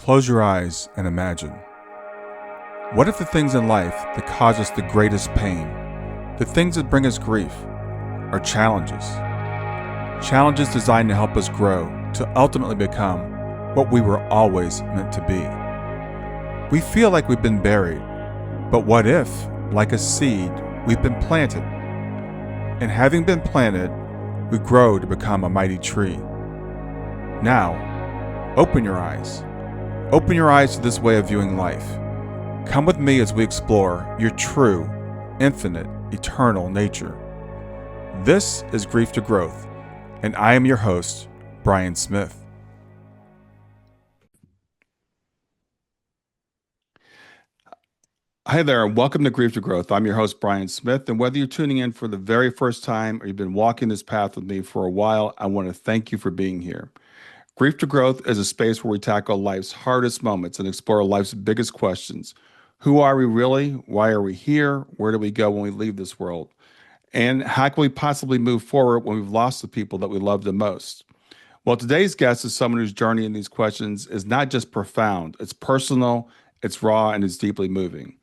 Close your eyes and imagine. What if the things in life that cause us the greatest pain, the things that bring us grief, are challenges? Challenges designed to help us grow, to ultimately become what we were always meant to be. We feel like we've been buried, but what if, like a seed, we've been planted? And having been planted, we grow to become a mighty tree. Now, open your eyes. Open your eyes to this way of viewing life. Come with me as we explore your true, infinite, eternal nature. This is Grief to Growth, and I am your host, Brian Smith. Hi there, and welcome to Grief to Growth. I'm your host, Brian Smith, and whether you're tuning in for the very first time or you've been walking this path with me for a while, I want to thank you for being here. Grief to Growth is a space where we tackle life's hardest moments and explore life's biggest questions. Who are we really? Why are we here? Where do we go when we leave this world? And how can we possibly move forward when we've lost the people that we love the most? Well, today's guest is someone whose journey in these questions is not just profound, it's personal, it's raw, and it's deeply moving.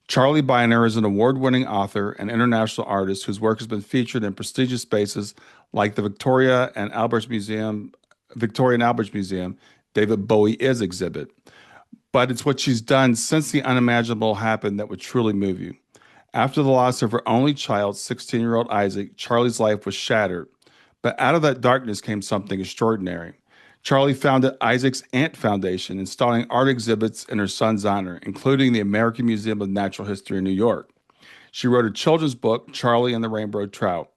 Charlie Bynar is an award-winning author and international artist whose work has been featured in prestigious spaces like the Victoria and Albert Museum, David Bowie Is exhibit. But it's what she's done since the unimaginable happened that would truly move you. After the loss of her only child, 16-year-old Isaac, Charlie's life was shattered. But out of that darkness came something extraordinary. Charlie founded Isaac's Ant Foundation, installing art exhibits in her son's honor, including the American Museum of Natural History in New York. She wrote a children's book, Charlie and the Rainbow Trout.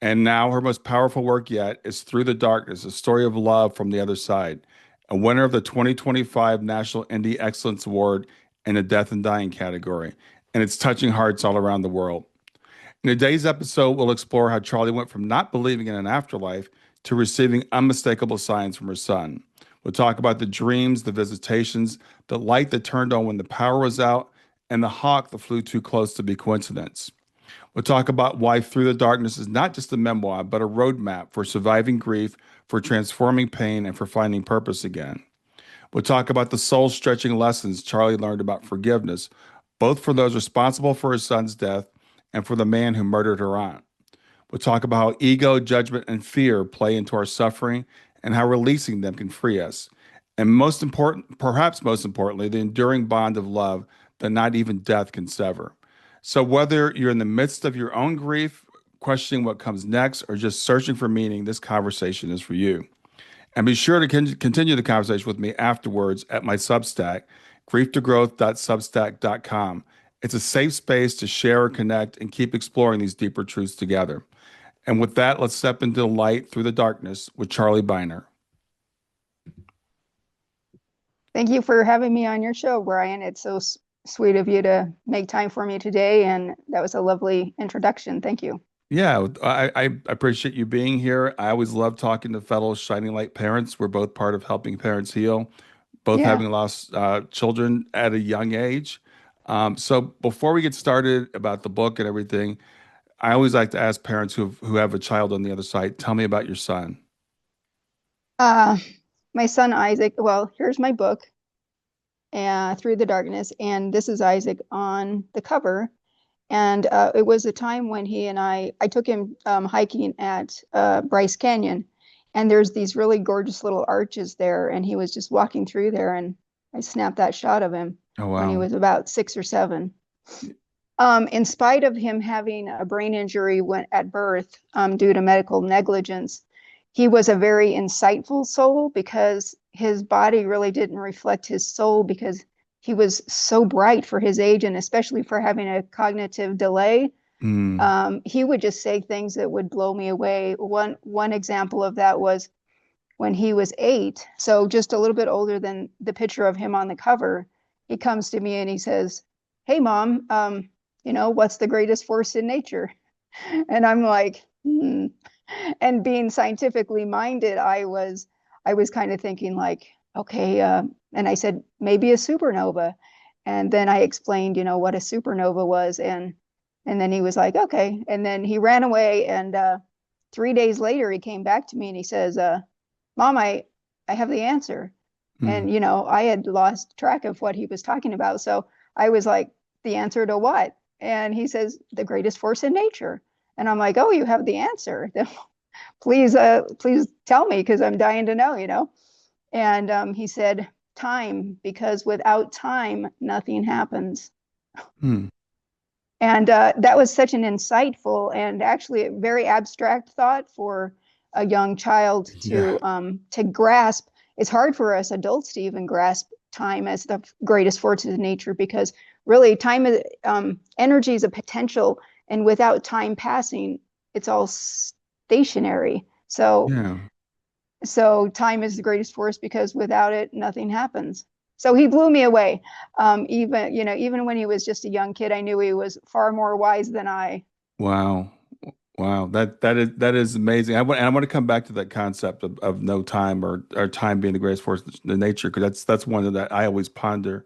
And now her most powerful work yet is Through the Darkness, a story of love from the other side, a winner of the 2025 National Indie Excellence Award in the Death and Dying category, and it's touching hearts all around the world. In today's episode, we'll explore how Charlie went from not believing in an afterlife to receiving unmistakable signs from her son. We'll talk about the dreams, the visitations, the light that turned on when the power was out, and the hawk that flew too close to be coincidence. We'll talk about why Through the Darkness is not just a memoir, but a roadmap for surviving grief, for transforming pain, and for finding purpose again. We'll talk about the soul-stretching lessons Charlie learned about forgiveness, both for those responsible for his son's death and for the man who murdered her aunt. We'll talk about how ego, judgment, and fear play into our suffering and how releasing them can free us. And perhaps most importantly, the enduring bond of love that not even death can sever. So whether you're in the midst of your own grief, questioning what comes next, or just searching for meaning, this conversation is for you. And be sure to continue the conversation with me afterwards at my Substack, grieftogrowth.substack.com. It's a safe space to share, connect, and keep exploring these deeper truths together. And with that, let's step into the light through the darkness with Charlie Bynar. Thank you for having me on your show, Brian. It's so sweet of you to make time for me today, and that was a lovely introduction. Thank you. Yeah, I appreciate you being here. I always love talking to fellow Shining Light parents. We're both part of helping parents heal, both having lost children at a young age. So before we get started about the book and everything, I always like to ask parents who have a child on the other side, tell me about your son. My son, Isaac, well, here's my book, Through the Darkness, and this is Isaac on the cover. And it was a time when he and I took him hiking at Bryce Canyon, and there's these really gorgeous little arches there, and he was just walking through there, and I snapped that shot of him when he was about 6 or 7. In spite of him having a brain injury at birth due to medical negligence, he was a very insightful soul because his body really didn't reflect his soul because he was so bright for his age and especially for having a cognitive delay. He would just say things that would blow me away. One example of that was when he was 8, so just a little bit older than the picture of him on the cover. He comes to me and he says, "Hey, Mom, what's the greatest force in nature?" And I'm like, And being scientifically minded, I was kind of thinking like, okay, and I said, maybe a supernova. And then I explained, what a supernova was. And then he was like, okay. And then he ran away. And 3 days later, he came back to me and he says, Mom, I have the answer. Hmm. And, I had lost track of what he was talking about. So I was like, the answer to what? And he says, the greatest force in nature. And I'm like, oh, you have the answer. Then please tell me because I'm dying to know. And he said, time, because without time, nothing happens. Hmm. And that was such an insightful and actually a very abstract thought for a young child Yeah. to grasp. It's hard for us adults to even grasp time as the greatest force of nature because really time is energy is a potential, and without time passing, it's all stationary. Yeah. So time is the greatest force because without it, nothing happens. So he blew me away. Even when he was just a young kid, I knew he was far more wise than I. Wow. Wow. That is amazing. I want to come back to that concept of no time or time being the greatest force in nature because that's one that I always ponder.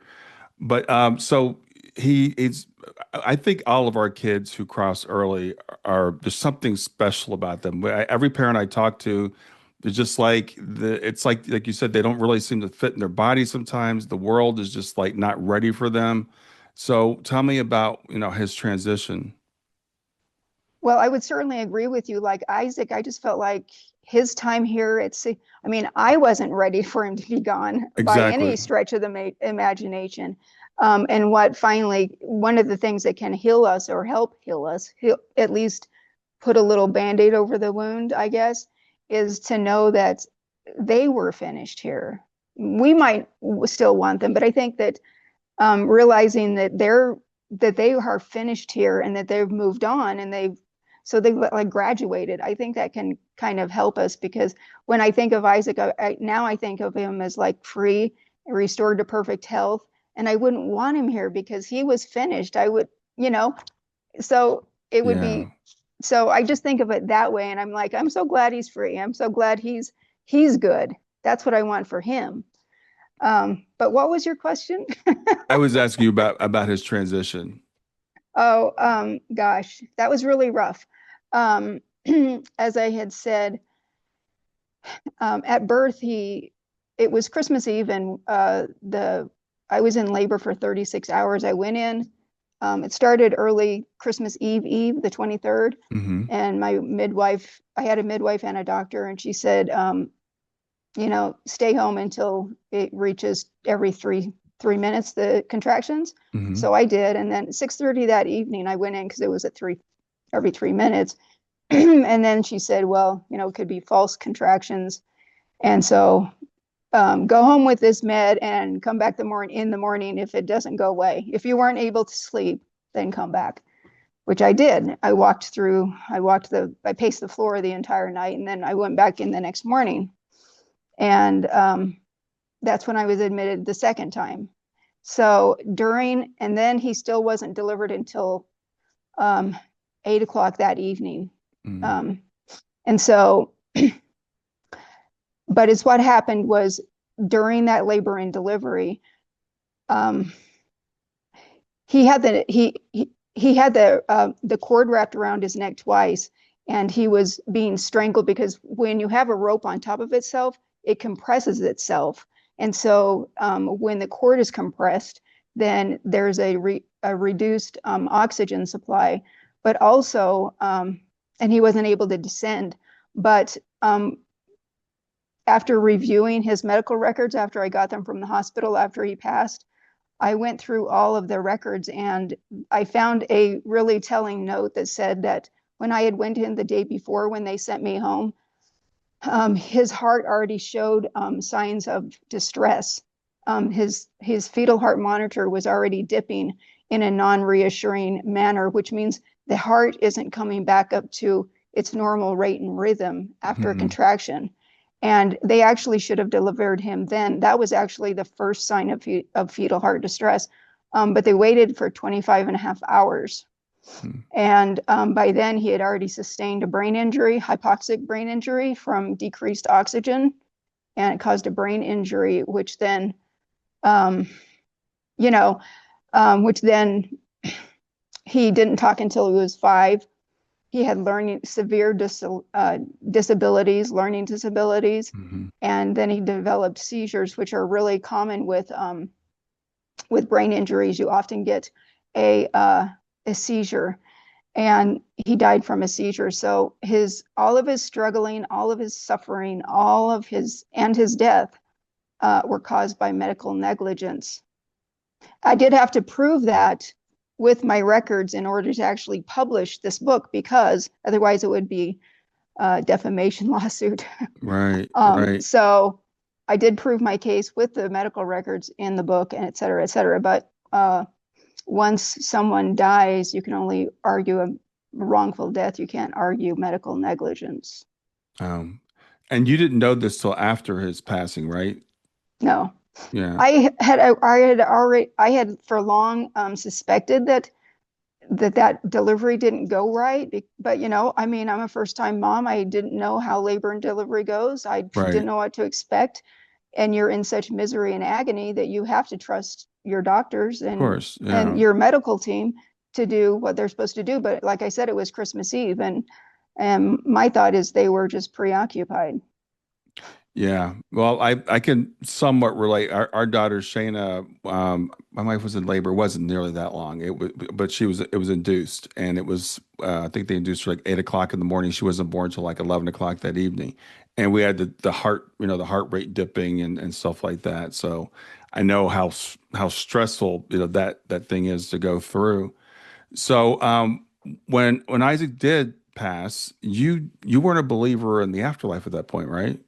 But so he's I think all of our kids who cross early are there's something special about them. Every parent I talk to, they're just like it's like you said, they don't really seem to fit in their body sometimes. The world is just like not ready for them. So tell me about, his transition. Well, I would certainly agree with you. Like Isaac, I just felt like his time here at sea. I mean, I wasn't ready for him to be gone by any Exactly. stretch of the imagination. And what finally, one of the things that can heal us or help heal us, at least put a little band-aid over the wound, I guess, is to know that they were finished here. We might still want them, but I think that realizing that they are finished here and that they've moved on and they've like graduated. I think that can kind of help us because when I think of Isaac, now I think of him as like free, restored to perfect health, and I wouldn't want him here because he was finished. I would, you know, so it would Yeah. be. So I just think of it that way, and I'm like, I'm so glad he's free. I'm so glad he's good. That's what I want for him. But what was your question? I was asking you about his transition. Oh, gosh, that was really rough. Um, as I had said, at birth, it was Christmas Eve, and I was in labor for 36 hours. I went in. It started early Christmas Eve, the 23rd, Hmm. and I had a midwife and a doctor, and she said, stay home until it reaches every three minutes the contractions. Hmm. So I did, and then 6:30 that evening I went in because it was at three every 3 minutes. And then she said, well, it could be false contractions, and so go home with this med and come back in the morning if it doesn't go away. If you weren't able to sleep, then come back, which I did. I paced the floor the entire night, and then I went back in the next morning. And that's when I was admitted the second time. So and then he still wasn't delivered until um, 8 o'clock that evening. Hmm. Um, and so, but it's what happened was during that labor and delivery, um, he had he had the cord wrapped around his neck twice, and he was being strangled because when you have a rope on top of itself, it compresses itself, and so when the cord is compressed, then there's a reduced oxygen supply, but also and he wasn't able to descend, but after reviewing his medical records after I got them from the hospital after he passed, I went through all of the records and I found a really telling note that said that when I had went in the day before when they sent me home, his heart already showed signs of distress. His fetal heart monitor was already dipping in a non-reassuring manner, which means the heart isn't coming back up to its normal rate and rhythm after a Hmm. contraction. And they actually should have delivered him then. That was actually the first sign of fetal heart distress. But they waited for 25 and a half hours. And by then, he had already sustained a brain injury, hypoxic brain injury from decreased oxygen, and it caused a brain injury, which then, um, you know, which then he didn't talk until he was 5. he had learning severe disabilities, learning disabilities, Hmm. and then he developed seizures, which are really common with brain injuries. You often get a seizure, and he died from a seizure. So his all of his struggling, all of his suffering, all of his and his death were caused by medical negligence. I did have to prove that with my records in order to actually publish this book, because otherwise it would be a defamation lawsuit. Right, right. So I did prove my case with the medical records in the book, and et cetera, et cetera. But once someone dies, you can only argue a wrongful death. You can't argue medical negligence. Um, and you didn't know this till after his passing, right? No. Yeah, I had for long suspected that delivery didn't go right. But I mean, I'm a first time mom. I didn't know how labor and delivery goes. I didn't right. know what to expect. And you're in such misery and agony that you have to trust your doctors Of and course. Yeah. your medical team to do what they're supposed to do. But like I said, it was Christmas Eve, and my thought is they were just preoccupied. Yeah. Well, I can somewhat relate. Our daughter Shayna, my wife was in labor. It wasn't nearly that long. But it was induced, and it was I think they induced her like 8 o'clock in the morning. She wasn't born till like 11 o'clock that evening, and we had the heart, the heart rate dipping and stuff like that. So I know how stressful that thing is to go through. So when Isaac did pass, you weren't a believer in the afterlife at that point, right?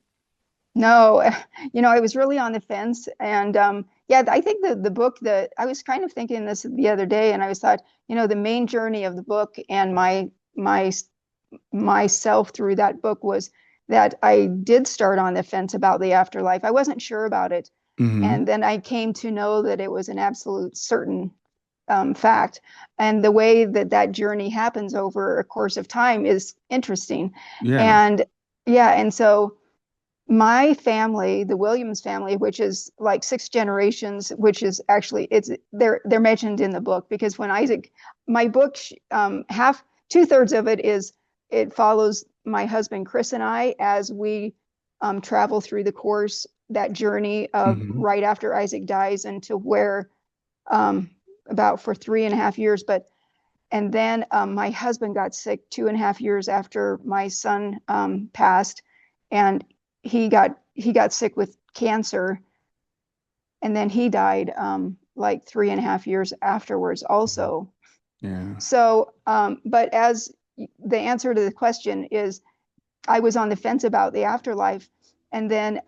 No, I was really on the fence. And yeah, I think the book that I was kind of thinking this the other day, and I was thought, the main journey of the book and my myself through that book was that I did start on the fence about the afterlife. I wasn't sure about it. Hmm. And then I came to know that it was an absolute certain fact. And the way that journey happens over a course of time is interesting. Yeah. And yeah, and so my family, the Williams family, which is like six generations, which is actually they're mentioned in the book, because when Isaac, my book, half 2/3 of it follows my husband Chris and I as we travel through the course, that journey of Hmm. right after Isaac dies into where um, about for 3.5 years, and then my husband got sick 2.5 years after my son passed, and he got sick with cancer, and then he died like 3.5 years afterwards also. Yeah. So, but as the answer to the question is, I was on the fence about the afterlife, and then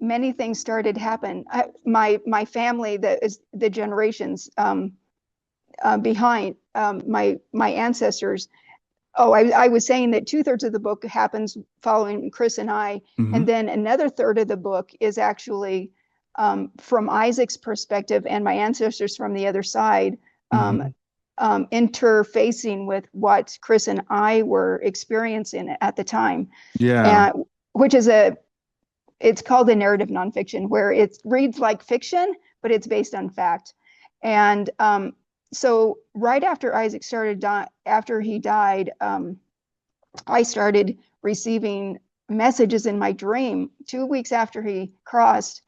many things started to happen. My family, that is the generations behind my ancestors. Oh, I was saying that 2/3 of the book happens following Chris and I, and Hmm. then another third of the book is actually from Isaac's perspective and my ancestors from the other side, Hmm. interfacing with what Chris and I were experiencing at the time, Yeah. and which it's called a narrative nonfiction, where it reads like fiction, but it's based on fact. And so right after after he died, I started receiving messages in my dream. 2 weeks after he crossed,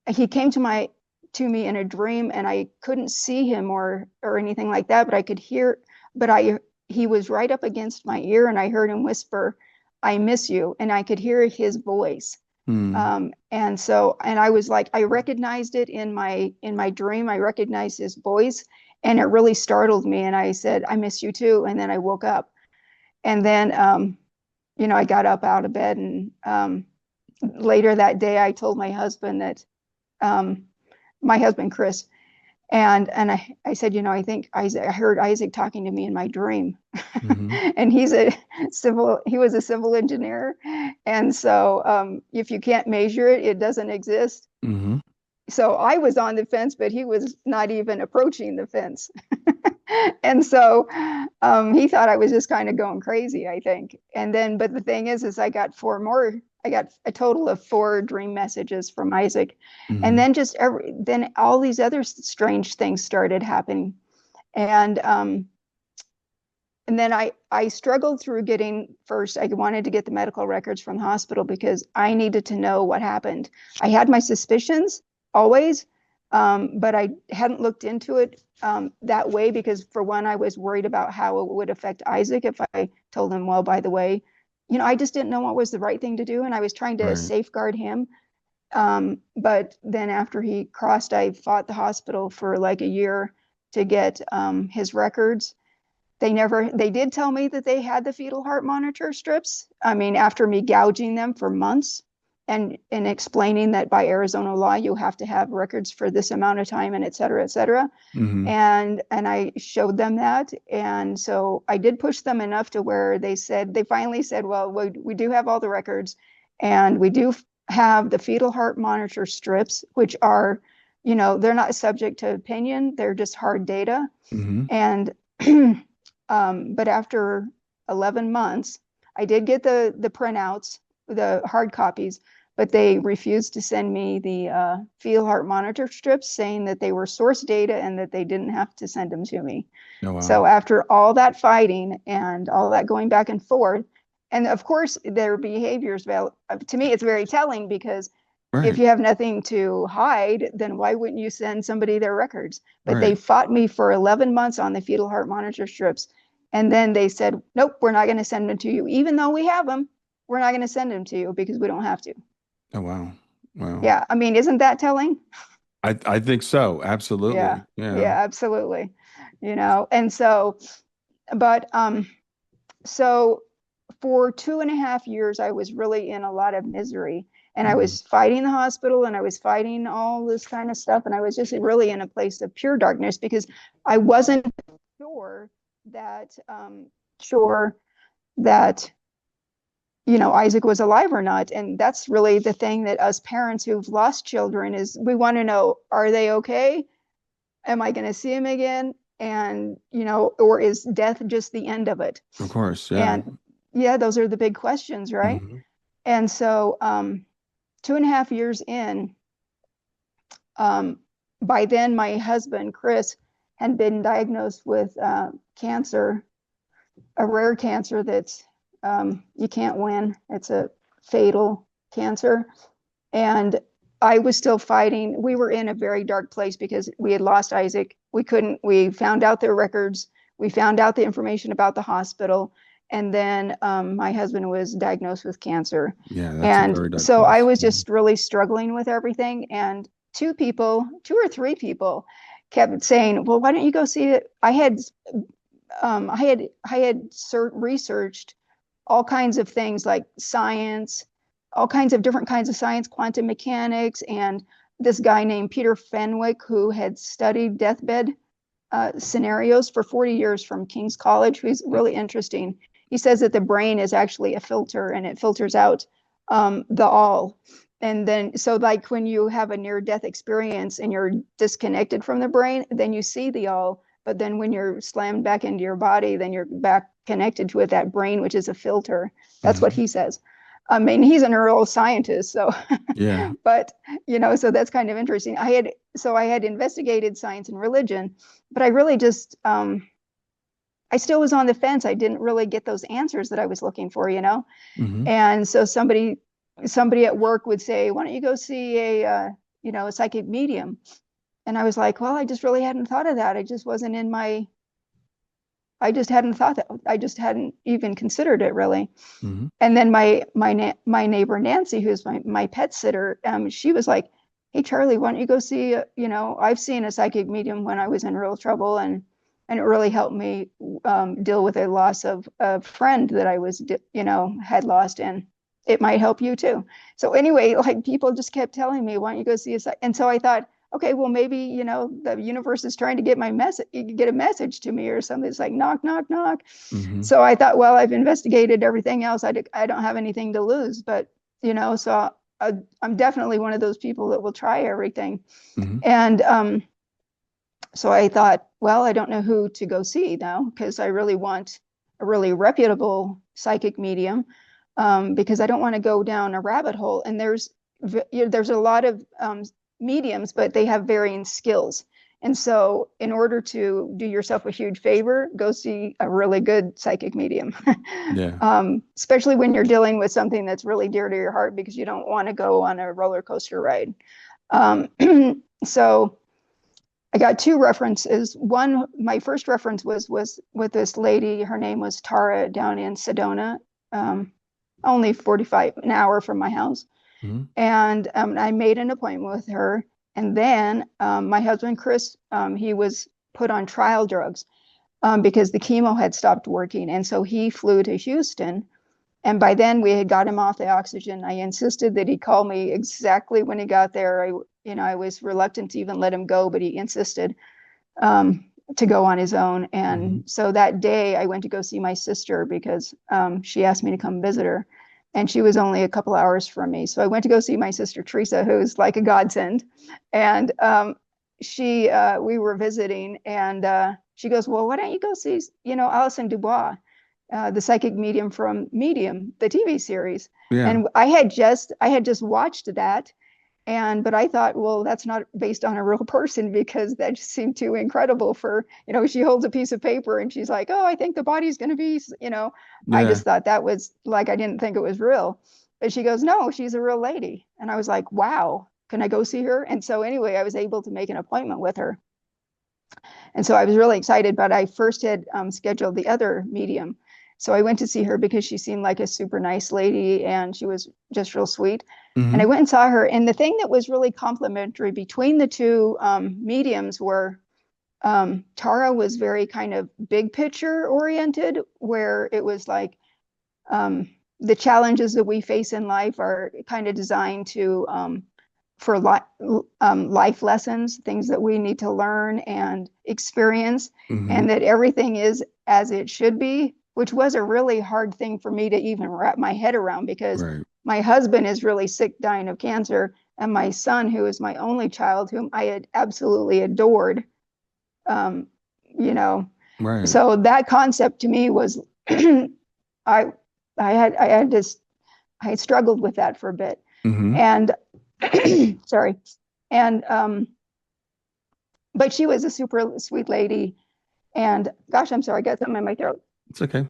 he came to me in a dream, and I couldn't see him or anything like that, but I could hear. But I he was right up against my ear, and I heard him whisper, "I miss you," and I could hear his voice. Mm. And I was like, I recognized it in my dream. I recognized his voice, and it really startled me. And I said, "I miss you too." And then I woke up, and then I got up out of bed, and later that day, I told my husband that um, my husband Chris, and I said, I think I heard Isaac talking to me in my dream. Hmm. And he was a civil engineer. And so if you can't measure it, it doesn't exist. Hmm. So I was on the fence, but he was not even approaching the fence. And so he thought I was just kind of going crazy, I think. And then, but the thing is I got a total of 4 dream messages from Isaac. And Hmm. then then all these other strange things started happening. And and then I struggled through getting first. I wanted to get the medical records from the hospital because I needed to know what happened. I had my suspicions always, but I hadn't looked into it that way because, for one, I was worried about how it would affect Isaac if I told him, well, by the way, I just didn't know what was the right thing to do, and I was trying to Right. safeguard him. But then after he crossed, I fought the hospital for like a year to get his records. They did tell me that they had the fetal heart monitor strips. I mean, after me gouging them for months and explaining that by Arizona law, you have to have records for this amount of time and et cetera, et cetera. Mm-hmm. And I showed them that. And so I did push them enough to where they finally said, well, we do have all the records, and we do have the fetal heart monitor strips, which are, they're not subject to opinion. They're just hard data. Mm-hmm. And but after 11 months, I did get the printouts, the hard copies, but they refused to send me the fetal heart monitor strips, saying that they were source data and that they didn't have to send them to me. Oh, wow. So after all that fighting and all that going back and forth, and of course their behaviors, to me, it's very telling, because if Right. you have nothing to hide, then why wouldn't you send somebody their records? But they Right. fought me for 11 months on the fetal heart monitor strips. And then they said, nope, we're not going to send them to you. Even though we have them, we're not going to send them to you because we don't have to. Oh, wow. Wow. Yeah. I mean, isn't that telling? I think so. Yeah. Absolutely. Yeah. Yeah, absolutely. And so, but, so for 2.5 years, I was really in a lot of misery, and I Mm-hmm. was fighting the hospital, and I was fighting all this kind of stuff. And I was just really in a place of pure darkness because I wasn't sure that, sure that, Isaac was alive or not. And that's really the thing that us parents who've lost children is we want to know, are they okay? Am I going to see him again? And, or is death just the end of it? Of course. Yeah. And yeah, those are the big questions, right? Mm-hmm. And so 2.5 years in, by then my husband, Chris, had been diagnosed with cancer, a rare cancer that's you can't win. It's a fatal cancer. And I was still fighting. We were in a very dark place because we had lost Isaac. We found out their records. We found out the information about the hospital. And then my husband was diagnosed with cancer. Yeah. That's a And very dark so I place. was Mhm. just really struggling with everything. And two or three people kept saying, well, why don't you go see it? I had researched all kinds of things like science, all kinds of different kinds of science, quantum mechanics, and this guy named Peter Fenwick, who had studied deathbed scenarios for 40 years from King's College, who's really interesting. He says that the brain is actually a filter, and it filters out the all. And then, so like when you have a near death experience and you're disconnected from the brain, then you see the all. But then when you're slammed back into your body, then you're back connected with that brain, which is a filter. That's what Mhm. he says. I mean, he's a neuroscientist, so, Yeah. but, so that's kind of interesting. I had investigated science and religion, but I really just, I still was on the fence. I didn't really get those answers that I was looking for. Hmm. And so somebody at work would say, why don't you go see a psychic medium? And I was like, well, I just really hadn't thought of that. I just hadn't thought that. I just hadn't even considered it really. Hmm. And then my neighbor Nancy, who's my pet sitter, she was like, hey Charlie, why don't you go see? I've seen a psychic medium when I was in real trouble, and it really helped me deal with a loss of a friend that I was had lost, and it might help you too. So anyway, like people just kept telling me, why don't you go see and so I thought, okay, well maybe the universe is trying to get a message to me or something. It's like knock, knock, knock. Hmm. So I thought, well, I've investigated everything else. I don't have anything to lose, but so I'm definitely one of those people that will try everything. Hmm. And so I thought, well, I don't know who to go see now because I really want a really reputable psychic medium, because I don't want to go down a rabbit hole. And there's a lot of mediums, but they have varying skills. And so in order to do yourself a huge favor, go see a really good psychic medium. Yeah. Especially when you're dealing with something that's really dear to your heart, because you don't want to go on a roller coaster ride. Um, so I got two references. One, my first reference was with this lady. Her name was Tara, down in Sedona, um, only 45 an hour from my house. Mhm. And I made an appointment with her. And then my husband Chris, he was put on trial drugs because the chemo had stopped working, and so he flew to Houston. And by then we had got him off the oxygen. I insisted that he call me exactly when he got there. I was reluctant to even let him go, but he insisted to go on his own. And Mhm. so that day I went to go see my sister because she asked me to come visit her. And she was only a couple hours from me. So I went to go see my sister Teresa, who's like a godsend. And we were visiting, and she goes, well, why don't you go see, Alison Dubois, the psychic medium from Medium, the TV series. Yeah. And I had just watched that, but I thought, well, that's not based on a real person, because that just seemed too incredible for, she holds a piece of paper and she's like, oh, I think the body's going to be. I Yeah. just thought that was like, I didn't think it was real. But she goes, no, she's a real lady. And I was like, wow, can I go see her? And so anyway, I was able to make an appointment with her. And so I was really excited, but I first had scheduled the other medium. So I went to see her because she seemed like a super nice lady and she was just real sweet. And I Hmm. went and saw her. And the thing that was really complimentary between the two mediums were Tara was very kind of big picture oriented, where it was like um, the challenges that we face in life are kind of designed to for life lessons, things that we need to learn and experience, Hmm. and that everything is as it should be, which was a really hard thing for me to even wrap my head around, because Right. my husband is really sick, dying of cancer, and my son, who is my only child, whom I had absolutely adored, um, you know, Right. so that concept to me was I I had struggled with that for a bit. Hmm. And sorry. And but she was a super sweet lady. And gosh, I'm sorry, I got something in my throat. It's okay.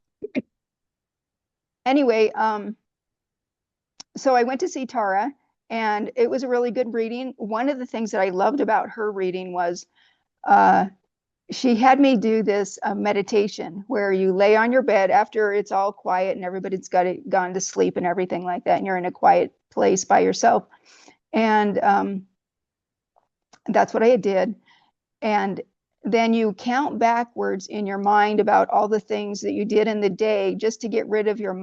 Anyway, so I went to see Tara, and it was a really good reading. One of the things that I loved about her reading was uh, she had me do this meditation where you lay on your bed after it's all quiet and everybody's gone to sleep and everything like that, and you're in a quiet place by yourself. And that's what I did. And then you count backwards in your mind about all the things that you did in the day, just to get rid of your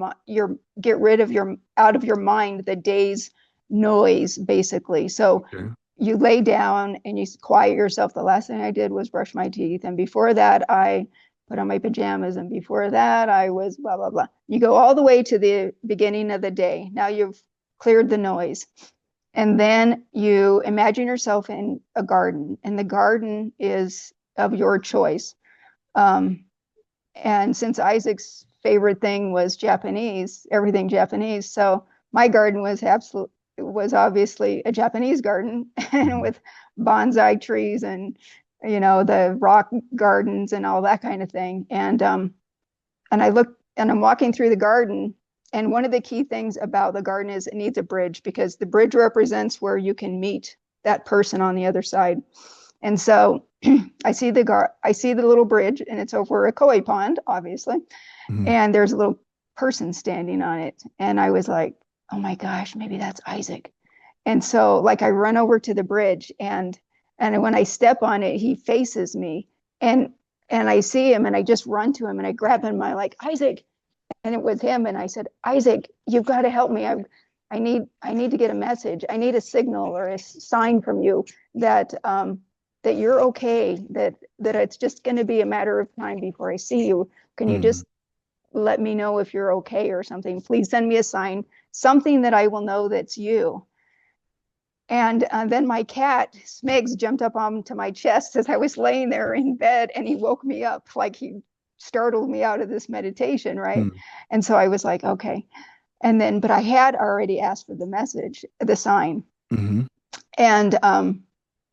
out of your mind the day's noise, basically. So Okay. you lay down and you quiet yourself. The last thing I did was brush my teeth, and before that I put on my pajamas, and before that I was blah blah blah. You go all the way to the beginning of the day. Now you've cleared the noise. And then you imagine yourself in a garden, and the garden is of your choice. Um, and since Isaac's favorite thing was Japanese, everything Japanese, so my garden was obviously a Japanese garden, and Hmm. with bonsai trees and the rock gardens and all that kind of thing. And I look and I'm walking through the garden. And one of the key things about the garden is it needs a bridge, because the bridge represents where you can meet that person on the other side. And so I see the little bridge, and it's over a koi pond, obviously. Hmm. And there's a little person standing on it. And I was like, oh my gosh, maybe that's Isaac. And so like I run over to the bridge, and when I step on it, he faces me. And I see him, and I just run to him and I grab him. I like, Isaac. And it was him. And I said, Isaac, you've got to help me. I need to get a message. I need a signal or a sign from you that that you're okay, that it's just going to be a matter of time before I see you. Can you Hmm. just let me know if you're okay or something? Please send me a sign, something that I will know that's you. And then my cat, Smigs, jumped up onto my chest as I was laying there in bed, and he woke me up, like he startled me out of this meditation, right? Hmm. And so I was like, okay. And then, but I had already asked for the message, the sign. Hmm. And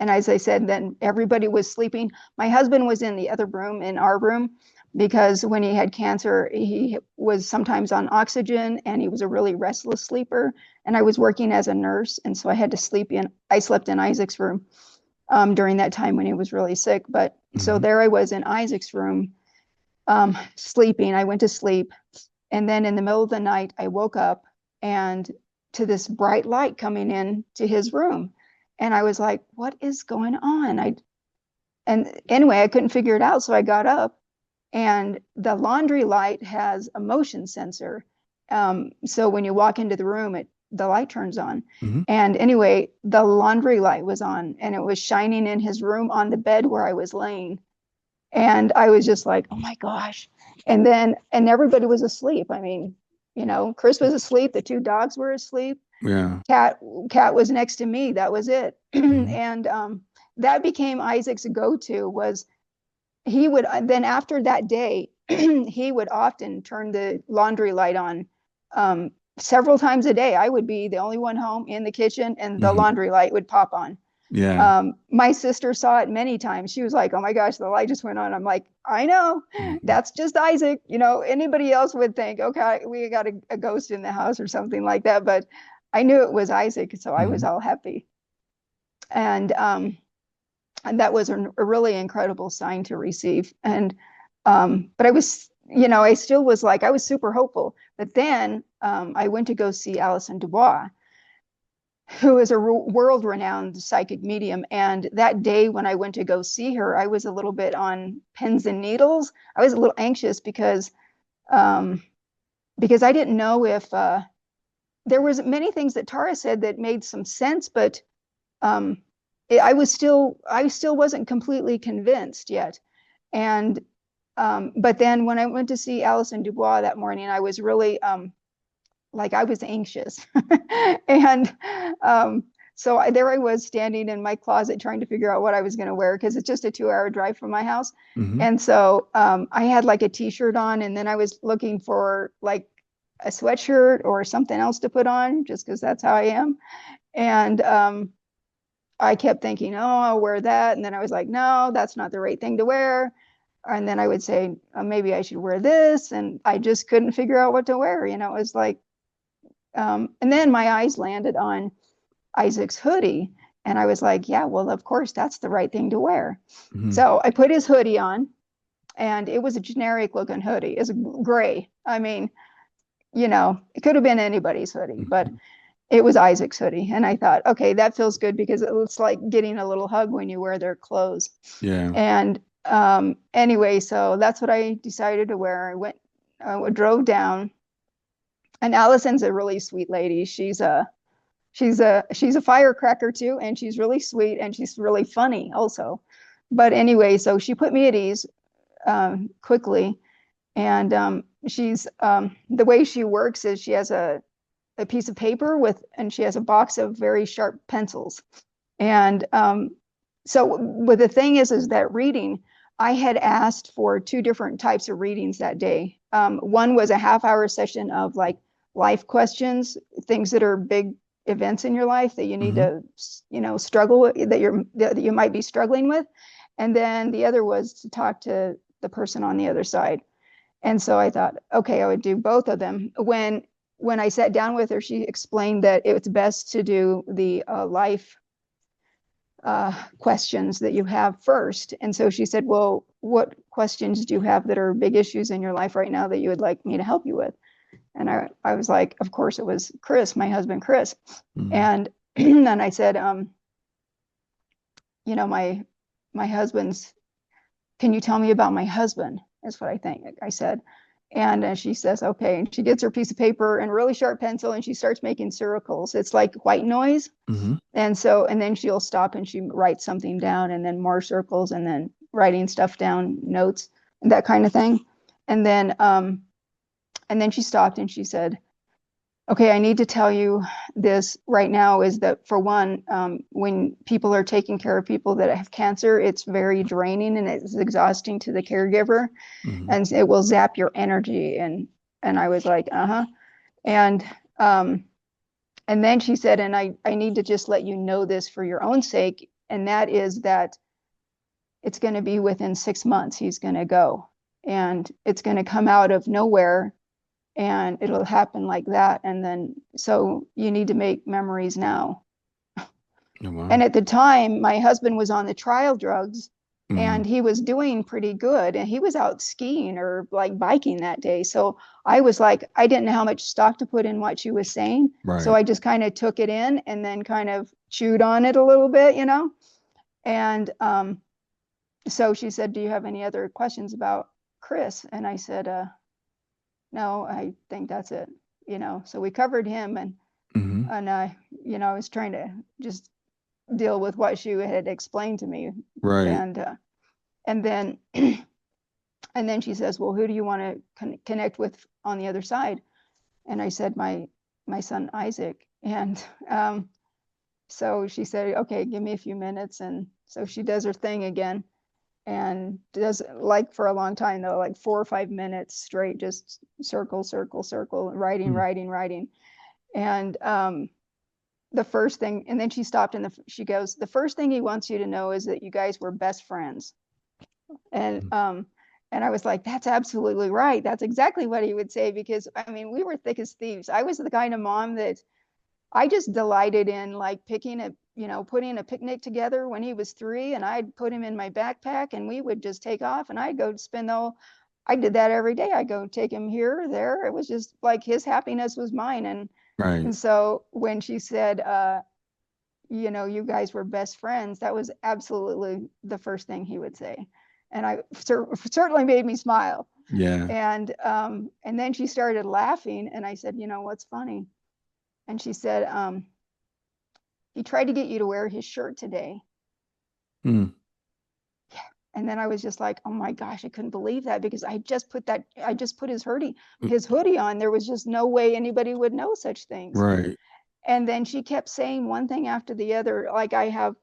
And as I said, then everybody was sleeping. My husband was in the other room, in our room, because when he had cancer, he was sometimes on oxygen and he was a really restless sleeper. And I was working as a nurse. And so I slept in Isaac's room during that time when he was really sick. But so there I was in Isaac's room, sleeping. I went to sleep. And then in the middle of the night, I woke up and to this bright light coming in to his room. And I was like, what is going on? And anyway, I couldn't figure it out. So I got up, and the laundry light has a motion sensor. So when you walk into the room, the light turns on. And anyway, the laundry light was on, and it was shining in his room on the bed where I was laying. And I was just like, oh my gosh. And everybody was asleep. I mean, Chris was asleep. The two dogs were asleep. Yeah. Cat was next to me. That was it. And that became Isaac's go-to. Was he would then, after that day, he would often turn the laundry light on several times a day. I would be the only one home in the kitchen, and the laundry light would pop on. Yeah. My sister saw it many times. She was like, oh my gosh, the light just went on. I'm like, I know, that's just Isaac. Anybody else would think, okay, we got a ghost in the house or something like that. But I knew it was Isaac, so I was all happy. And that was a really incredible sign to receive. And but I was, I still was like, I was super hopeful. But then I went to go see Alison Dubois, who is a world-renowned psychic medium. And that day when I went to go see her, I was a little bit on pins and needles. I was a little anxious because I didn't know if there was many things that Tara said that made some sense, but I still wasn't completely convinced yet. And but then when I went to see Alison Dubois that morning, I was really like, I was anxious. And so there I was standing in my closet trying to figure out what I was going to wear, because it's just a 2-hour drive from my house. And so I had like a t-shirt on, and then I was looking for like a sweatshirt or something else to put on, just because that's how I am. And I kept thinking, oh, I'll wear that. And then I was like, no, that's not the right thing to wear. And then I would say, maybe I should wear this. And I just couldn't figure out what to wear. It was like, and then my eyes landed on Isaac's hoodie. And I was like, yeah, well, of course, that's the right thing to wear. So I put his hoodie on, and it was a generic looking hoodie. It's gray. I mean, it could have been anybody's hoodie, but it was Isaac's hoodie. And I thought, okay, that feels good, because it looks like getting a little hug when you wear their clothes. Yeah. And anyway, so that's what I decided to wear. I drove down, and Allison's a really sweet lady. She's a firecracker too, and she's really sweet, and she's really funny also. But anyway, so she put me at ease quickly. And she's the way she works is she has a piece of paper and she has a box of very sharp pencils. And so the thing is that reading, I had asked for 2 different types of readings that day. One was a half-hour session of like life questions, things that are big events in your life that you need to, struggle with, that you might be struggling with. And then the other was to talk to the person on the other side. And so I thought, okay, I would do both of them. When I sat down with her, she explained that it's best to do the life questions that you have first. And so she said, well, what questions do you have that are big issues in your life right now that you would like me to help you with? And I was like, of course, it was Chris, my husband, Chris. And then I said, my husband's, can you tell me about my husband? Is what I said. And she says, okay. And she gets her piece of paper and a really sharp pencil, and she starts making circles. It's like white noise. And then she'll stop and she writes something down, and then more circles, and then writing stuff down, notes, and that kind of thing. And then she stopped and she said, okay, I need to tell you this right now, is that for one, when people are taking care of people that have cancer, it's very draining and it's exhausting to the caregiver, and it will zap your energy. And I was like, and then she said, and I need to just let you know this for your own sake, and that is that it's going to be within 6 months he's going to go, and it's going to come out of nowhere, and it'll happen like that. And then, so you need to make memories now. Oh, wow. And at the time, my husband was on the trial drugs, Mhm. and he was doing pretty good, and he was out skiing or like biking that day. So I was like, I didn't know how much stock to put in what she was saying. Right. So I just kind of took it in and then kind of chewed on it a little bit, And so she said, do you have any other questions about Chris? And I said, no, I think that's it. So we covered him, and Mhm. I was trying to just deal with what she had explained to me. Right. And then and then she says, well, who do you want to connect with on the other side? And I said, my son Isaac. And so she said, okay, give me a few minutes. And so she does her thing again, and does, like, for a long time though, like 4 or 5 minutes straight, just circle, circle, circle, writing, Mm. writing. And the first thing, and then she stopped, and she goes, the first thing he wants you to know is that you guys were best friends. And I was like, that's absolutely right. That's exactly what he would say, because I mean, we were thick as thieves. I was the kind of mom that I just delighted in, like, putting a picnic together when he was 3, and I'd put him in my backpack, and we would just take off, and I'd go spend I did that every day. I'd go take him here, there. It was just like his happiness was mine. And Right. so when she said, you guys were best friends, that was absolutely the first thing he would say. And I certainly made me smile. Yeah. And then she started laughing, and I said, what's funny? And she said, he tried to get you to wear his shirt today. Mm. And then I was just like, oh my gosh, I couldn't believe that, because I just put his hoodie on. There was just no way anybody would know such things. Right. And then she kept saying one thing after the other, like, I have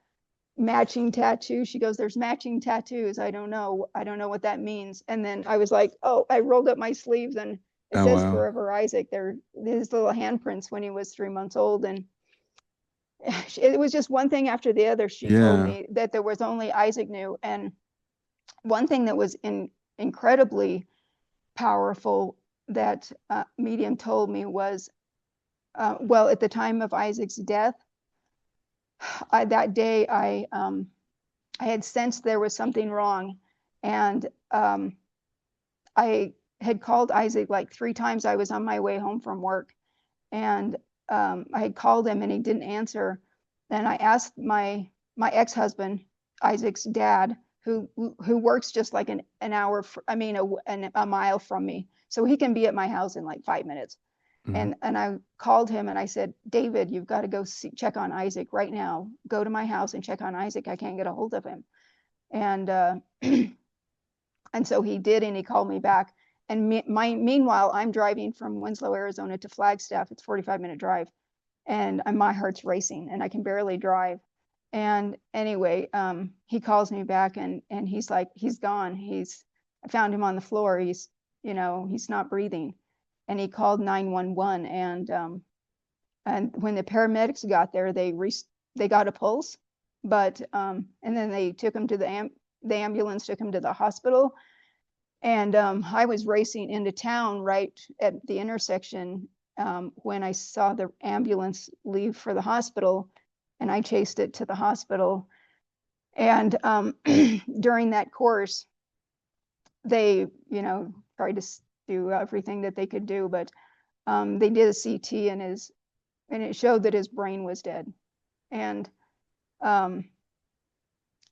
matching tattoos. She goes, there's matching tattoos. I don't know what that means. And then I was like, oh, I rolled up my sleeves, and it Oh, says wow. Forever Isaac. They're his little handprints when he was 3 months old. And it was just one thing after the other. She told Yeah. me that there was only Isaac knew. And one thing that was incredibly powerful that medium told me was, well, at the time of Isaac's death, that day I had sensed there was something wrong, and I had called Isaac like 3 times. I was on my way home from work, and I had called him, and he didn't answer. Then I asked my ex-husband, Isaac's dad, who works just like an hour, a mile from me, so he can be at my house in like 5 minutes. Mhm. And I called him, and I said, David, you've got to go check on Isaac right now. Go to my house and check on Isaac. I can't get a hold of him. And and so he did, and he called me back. And meanwhile, I'm driving from Winslow, Arizona to Flagstaff. It's a 45-minute drive, and my heart's racing, and I can barely drive. And anyway, he calls me back, and he's like, he's gone. I found him on the floor. He's not breathing. And he called 911, and when the paramedics got there, they got a pulse, but and then they took him to the ambulance, took him to the hospital. And I was racing into town right at the intersection when I saw the ambulance leave for the hospital, and I chased it to the hospital. And during that course, they, tried to do everything that they could do, but they did a CT, and it showed that his brain was dead. And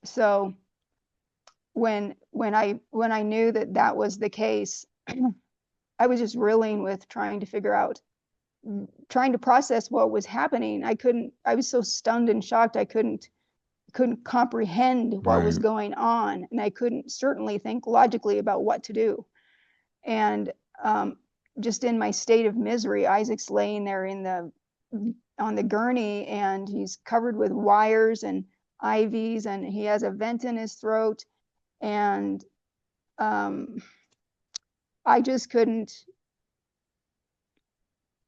so when I knew that that was the case, I was just reeling with trying to process what was happening. I was so stunned and shocked. I couldn't comprehend what was Right. going on, and I couldn't certainly think logically about what to do. And just in my state of misery, Isaac's laying there on the gurney, and he's covered with wires and IVs, and he has a vent in his throat. And I just couldn't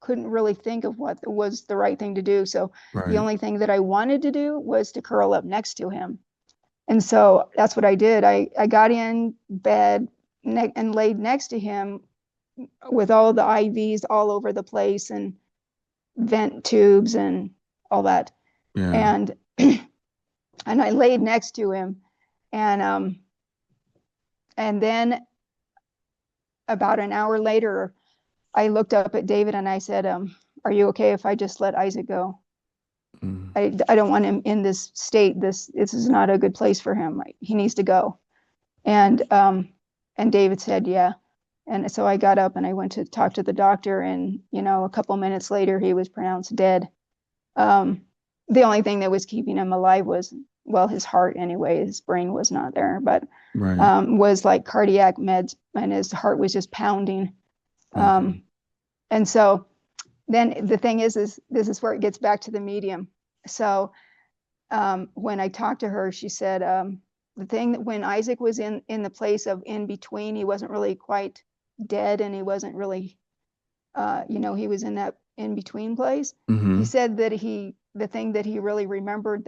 couldn't really think of what was the right thing to do. So the Right. only thing that I wanted to do was to curl up next to him. And so that's what I did. I got in bed and laid next to him with all the IVs all over the place and vent tubes and all that. Yeah. And and I laid next to him, and then about an hour later, I looked up at David and I said, "Are you okay if I just let Isaac go? Mm. I don't want him in this state. This is not a good place for him. He needs to go." And David said, "Yeah." And so I got up and I went to talk to the doctor, and a couple minutes later, he was pronounced dead. Um, the only thing that was keeping him alive was, well, his heart anyway. His brain was not there, but Right. was like cardiac meds, and his heart was just pounding. Okay. And so then the thing is this is where it gets back to the medium. So when I talked to her, she said the thing that when Isaac was in the place of in between, he wasn't really quite dead, and he wasn't really, he was in that in between place. He Mm-hmm. said that the thing that he really remembered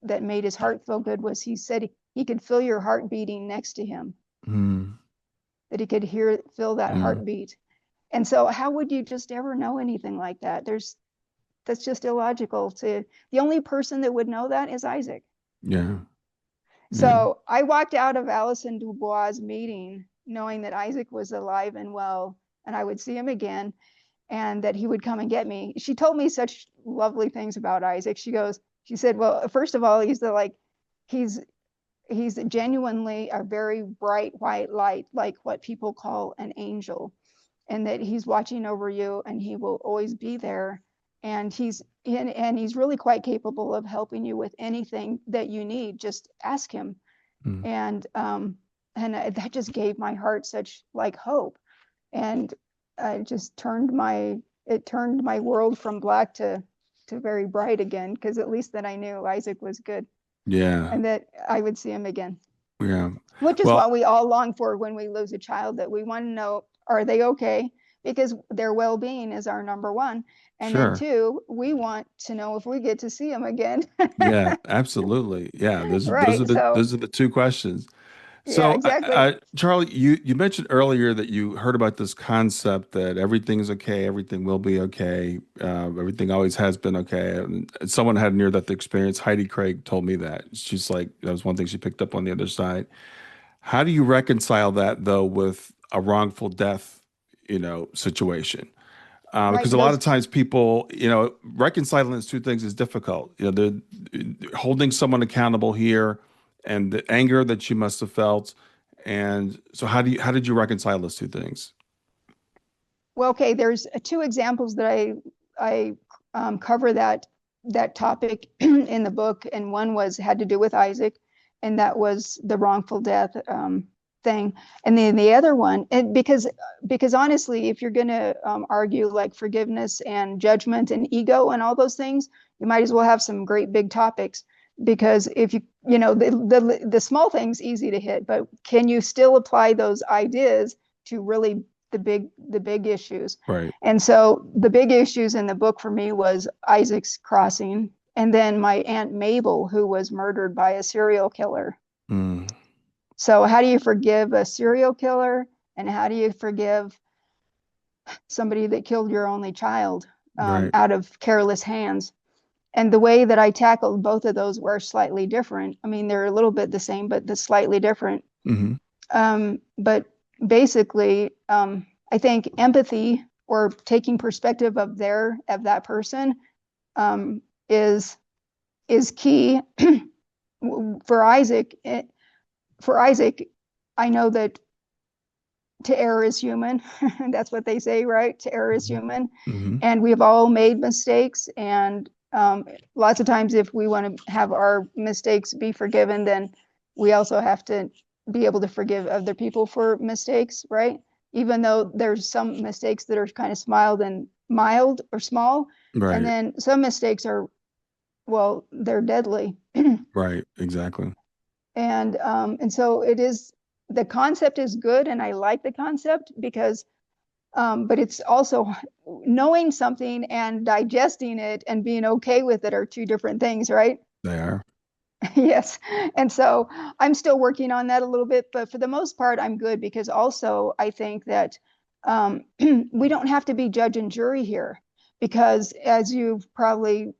that made his heart feel good was he said he could feel your heart beating next to him, Mm. that he could feel that Yeah. heartbeat. And so how would you just ever know anything like that? That's just illogical. The only person that would know that is Isaac. Yeah. Yeah. So I walked out of Alison Dubois' meeting knowing that Isaac was alive and well, and I would see him again, and that he would come and get me. She told me such lovely things about Isaac. She said, well, first of all, he's he's genuinely a very bright white light, like what people call an angel, and that he's watching over you and he will always be there. And he's really quite capable of helping you with anything that you need. Just ask him. Mm. And that just gave my heart such like hope, and it just turned my world from black to very bright again, because at least then I knew Isaac was good Yeah. and that I would see him again, Yeah. which is Well, what we all long for when we lose a child, that we want to know, are they okay? Because their well-being is our number one. And then sure. two, we want to know if we get to see them again. Yeah, absolutely. Yeah, those are Right. the So, those are the two questions. yeah, So, exactly. Charlie, you mentioned earlier that you heard about this concept that everything's okay, everything will be okay, everything always has been okay. And someone had near-death experience. Heidi Craig told me that. She's like, that was one thing she picked up on the other side. How do you reconcile that though with a wrongful death, situation? Right. Because a lot of Those times people, reconciling those two things is difficult. They're holding someone accountable here, and the anger that you must have felt. And so, how did you reconcile those two things? Well, okay, there's two examples that I cover that topic in the book, and one had to do with Isaac, and that was the wrongful death thing, and then the other one, and because honestly, if you're going to argue like forgiveness and judgment and ego and all those things, you might as well have some great big topics. Because if the small things easy to hit, but can you still apply those ideas to really the big issues? Right. And so the big issues in the book for me was Isaac's crossing, and then my Aunt Mabel, who was murdered by a serial killer. Mm, So how do you forgive a serial killer, and how do you forgive somebody that killed your only child right. out of careless hands? And the way that I tackled both of those were slightly different. I mean, they're a little bit the same, but they're slightly different. Hmm. But basically, I think empathy, or taking perspective of that person, um, is key. For Isaac. For Isaac, I know that to err is human. That's what they say, right? To err is human, Hmm. and we've all made mistakes. And lots of times, if we want to have our mistakes be forgiven, then we also have to be able to forgive other people for mistakes, right? Even though there's some mistakes that are kind of mild or small, and Right. then some mistakes are, well, they're deadly. Right. Exactly. And so it is, the concept is good, and I like the concept because But it's also knowing something and digesting it and being okay with it are two different things, right? They are. Yes. And so I'm still working on that a little bit, but for the most part, I'm good because also I think that we don't have to be judge and jury here because as you've probably,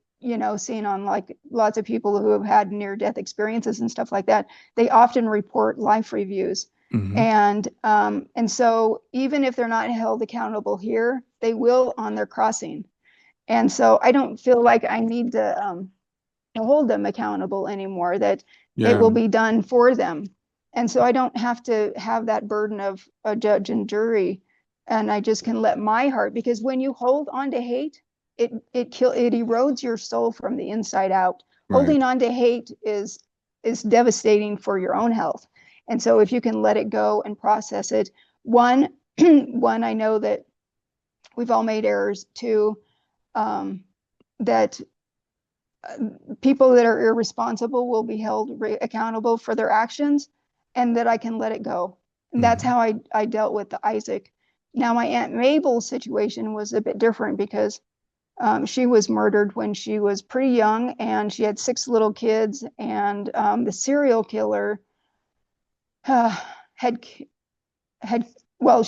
seen on like lots of people who have had near death experiences and stuff like that, they often report life reviews. Hmm. And so even if they're not held accountable here, they will on their crossing. And so I don't feel like I need to hold them accountable anymore, that it Yeah. will be done for them. And so I don't have to have that burden of a judge and jury. And I just can let my heart, because when you hold on to hate, it erodes your soul from the inside out. Right. Holding on to hate is devastating for your own health. And so if you can let it go and process it, one, one, I know that we've all made errors. Two, that people that are irresponsible will be held accountable for their actions, and that I can let it go. And that's Hmm. how I dealt with the Isaac. Now, my Aunt Mabel's situation was a bit different because she was murdered when she was pretty young and she had six little kids. And the serial killer uh, had, had, well,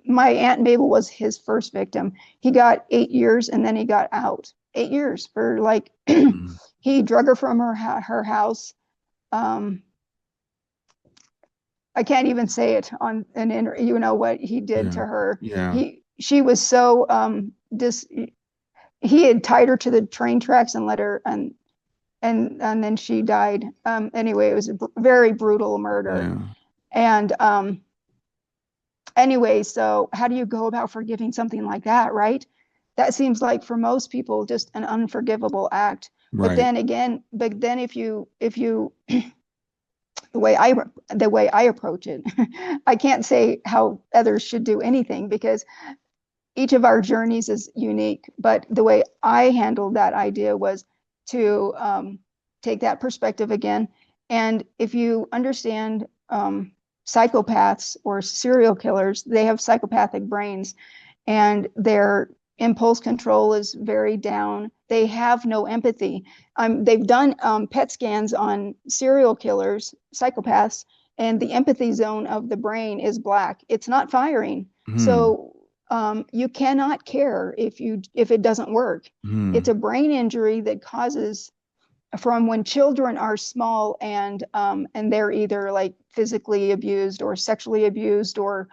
my Aunt Mabel was his first victim. He got 8 years and then he got out. 8 years for like, Hmm. he drug her from her house. Um, I can't even say it on an interview. You know what he did Yeah. to her. Yeah. She was so dis. He had tied her to the train tracks and let her, and then she died. Anyway, it was a very brutal murder. Yeah. And anyway, so how do you go about forgiving something like that, right? That seems like for most people just an unforgivable act. But Right. then again, if you the way I approach it. I can't say how others should do anything because each of our journeys is unique. But the way I handled that idea was to take that perspective again. And if you understand psychopaths or serial killers, they have psychopathic brains and their impulse control is very down. They have no empathy. They've done PET scans on serial killers, psychopaths, and the empathy zone of the brain is black. It's not firing. Hmm. So you cannot care if it doesn't work. It's Hmm. a brain injury that causes from when children are small and they're either like physically abused or sexually abused or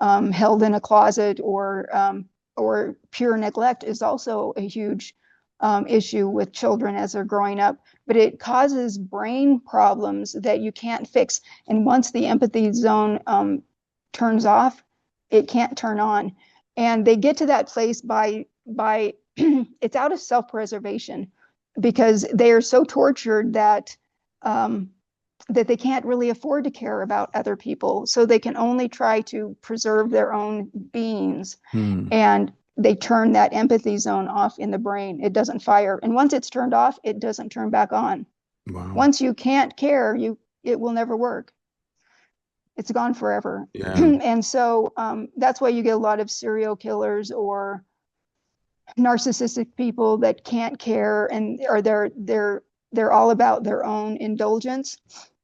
held in a closet or pure neglect is also a huge issue with children as they're growing up. But it causes brain problems that you can't fix. And once the empathy zone turns off, it can't turn on. And they get to that place by it's out of self-preservation because they are so tortured um, that they can't really afford to care about other people. So they can only try to preserve their own beings. Hmm. And they turn that empathy zone off in the brain. It doesn't fire. And once it's turned off, it doesn't turn back on. Wow. Once you can't care, it will never work. It's gone forever. Yeah. And so that's why you get a lot of serial killers or narcissistic people that can't care and or they're all about their own indulgence.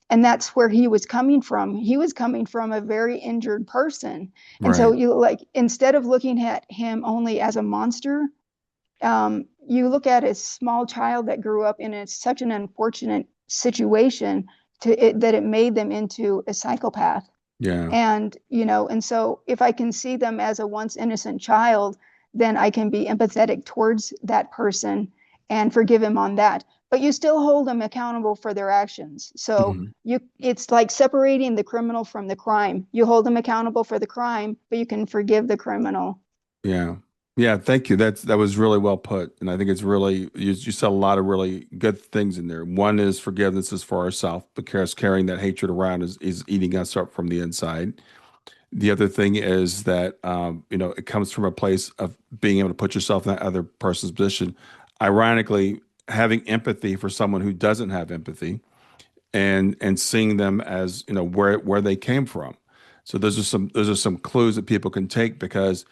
And that's where he was coming from. He was coming from a very injured person. And so Right. you like instead of looking at him only as a monster, you look at a small child that grew up in such an unfortunate situation that it made them into a psychopath. Yeah. And so if I can see them as a once innocent child, then I can be empathetic towards that person and forgive him on that. But you still hold them accountable for their actions. So Mhm. it's like separating the criminal from the crime. You hold them accountable for the crime, but you can forgive the criminal. Yeah. Yeah, thank you. That was really well put. And I think it's really you said a lot of really good things in there. One is forgiveness is for ourselves because carrying that hatred around is eating us up from the inside. The other thing is that it comes from a place of being able to put yourself in that other person's position. Ironically, having empathy for someone who doesn't have empathy and seeing them as, where they came from. So those are some clues that people can take because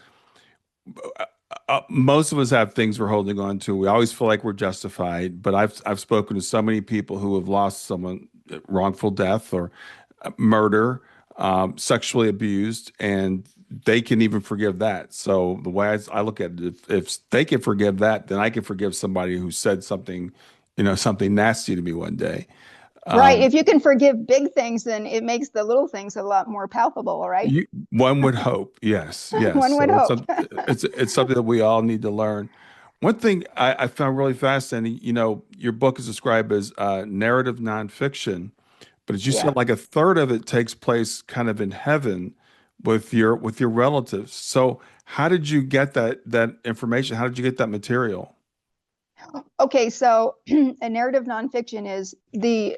Most of us have things we're holding on to. We always feel like we're justified, but I've spoken to so many people who have lost someone, wrongful death or murder, sexually abused, and they can even forgive that. So the way I look at it, if they can forgive that, then I can forgive somebody who said something, something nasty to me one day. Right. Um, If you can forgive big things, then it makes the little things a lot more palpable, right? one would hope, yes, yes. One would So hope. it's something that we all need to learn. One thing I found really fascinating, your book is described as narrative nonfiction, but as you Yeah. said, like a third of it takes place kind of in heaven with your relatives. So how did you get that information? How did you get that material? Okay, so a narrative nonfiction is the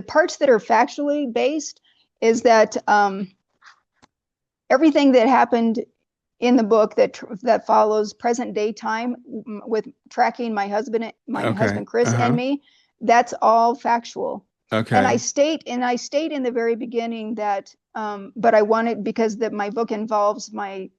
parts that are factually based is that everything that happened in the book that follows present day time with tracking my Okay. husband Chris and Uh-huh. me, that's all factual. And I Okay. state and I state in the very beginning that but I wanted because that my book involves my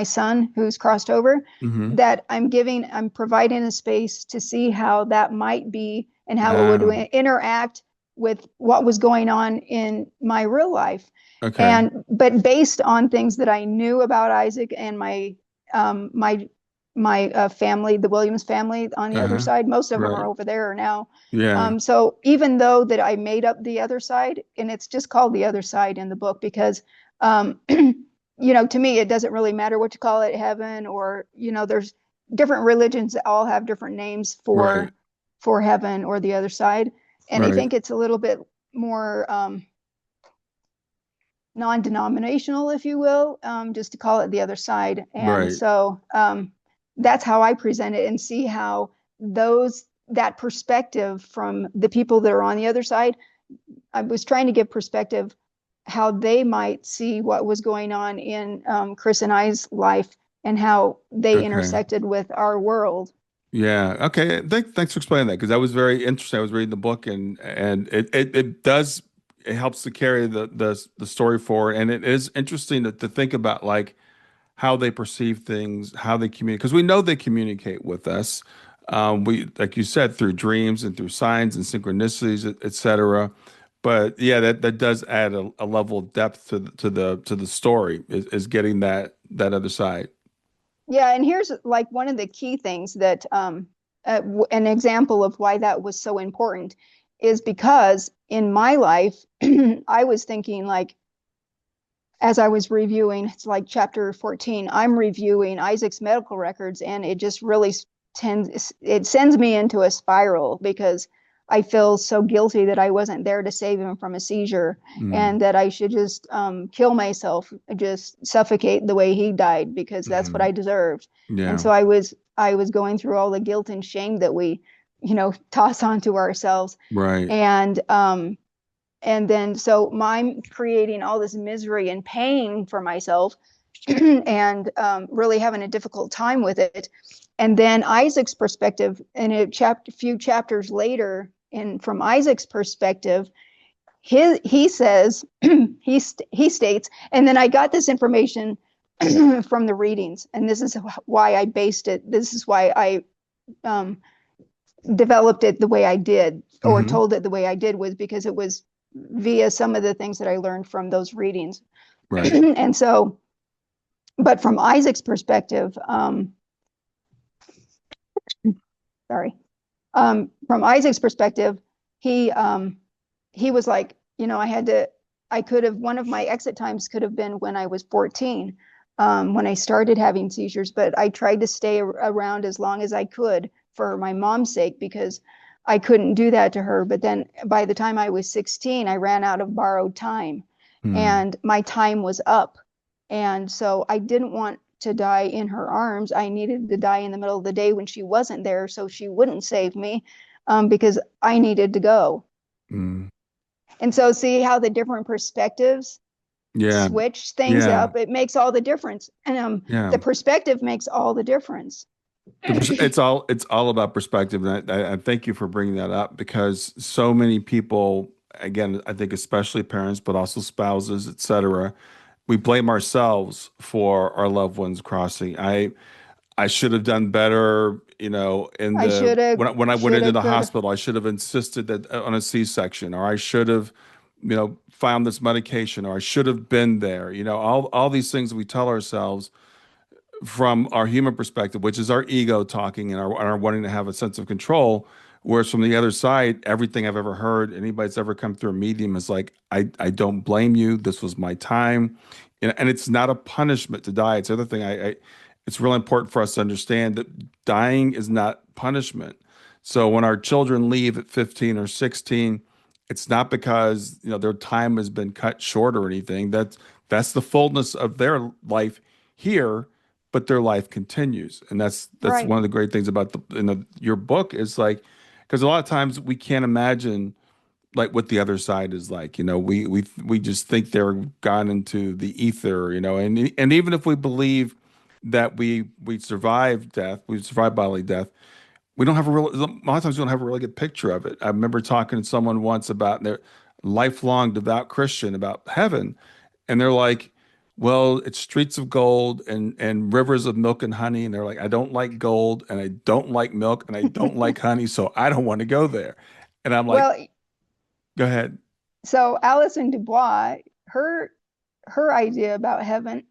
son who's crossed over, Mm-hmm. that I'm providing a space to see how that might be and how it would Ah, interact with what was going on in my real life. okay. And but based on things that I knew about Isaac and my family, the Williams family on the other Uh-huh. side, most of them are Right. over there now. Yeah. So even though that I made up the other side, and it's just called the other side in the book because to me it doesn't really matter what you call it, heaven or there's different religions that all have different names Right. for heaven or the other side, and I Right. think it's a little bit more non-denominational, if you will, just to call it the other side. And Right. so that's how I present it and see how that perspective from the people that are on the other side. I was trying to give perspective how they might see what was going on in Chris and I's life and how they Okay. intersected with our world. Yeah. Okay. Thanks for explaining that because that was very interesting. I was reading the book and it helps to carry the story forward. And it is interesting to think about like how they perceive things, how they communicate, because we know they communicate with us. We, like you said, through dreams and through signs and synchronicities, et cetera. But yeah, that does add a level of depth to the story is getting that other side. Yeah, and here's like one of the key things that an example of why that was so important is because in my life, I was thinking like as I was reviewing, it's like chapter 14, I'm reviewing Isaac's medical records, and it just really it sends me into a spiral because I feel so guilty that I wasn't there to save him from a seizure Mm, and that I should just kill myself, just suffocate the way he died because that's what mhm. I deserved. And Yeah. so I was going through all the guilt and shame that we, toss onto ourselves. Right. And then so I'm creating all this misery and pain for myself and really having a difficult time with it. And then Isaac's perspective, and a few chapters later, and from Isaac's perspective, he says he states, and then I got this information from the readings, and this is why I based it. This is why I um, developed it the way I did, or Hmm. told it the way I did, was because it was via some of the things that I learned from those readings. Right. And so, but from Isaac's perspective, sorry, from Isaac's perspective, he was like, I could have, one of my exit times could have been when I was 14, when I started having seizures, but I tried to stay around as long as I could for my mom's sake because I couldn't do that to her. But then by the time I was 16, I ran out of borrowed time Mm, and my time was up. And so I didn't want to die in her arms. I needed to die in the middle of the day when she wasn't there so she wouldn't save me, because I needed to go. mm. And so, see how the different perspectives Yeah. switch things Yeah. up? It makes all the difference. And Yeah. the perspective makes all the difference. It's all about perspective, and I thank you for bringing that up because so many people, again, I think especially parents, but also spouses, etc. we blame ourselves for our loved ones crossing. I should have done better, in I the when I went into shoulda, the coulda. hospital, I should have insisted that on a C-section, or I should have, found this medication, or I should have been there. All these things we tell ourselves from our human perspective, which is our ego talking and our wanting to have a sense of control. Whereas from the other side, everything I've ever heard, anybody that's ever come through a medium is like, I don't blame you. This was my time. And it's not a punishment to die. It's the other thing it's really important for us to understand that dying is not punishment. So when our children leave at 15 or 16, it's not because, their time has been cut short or anything. That's the fullness of their life here, but their life continues. And that's Right. one of the great things about your book is like, because a lot of times we can't imagine like what the other side is like. We just think they're gone into the ether, and even if we believe that we survive death, we survive bodily death, we don't have a lot of times we don't have a really good picture of it. I remember talking to someone once about their lifelong devout Christian about heaven, and they're like, well, it's streets of gold and rivers of milk and honey. And they're like, I don't like gold and I don't like milk and I don't like honey, so I don't want to go there. And I'm like, Well, go ahead. so Alison Dubois, her her idea about heaven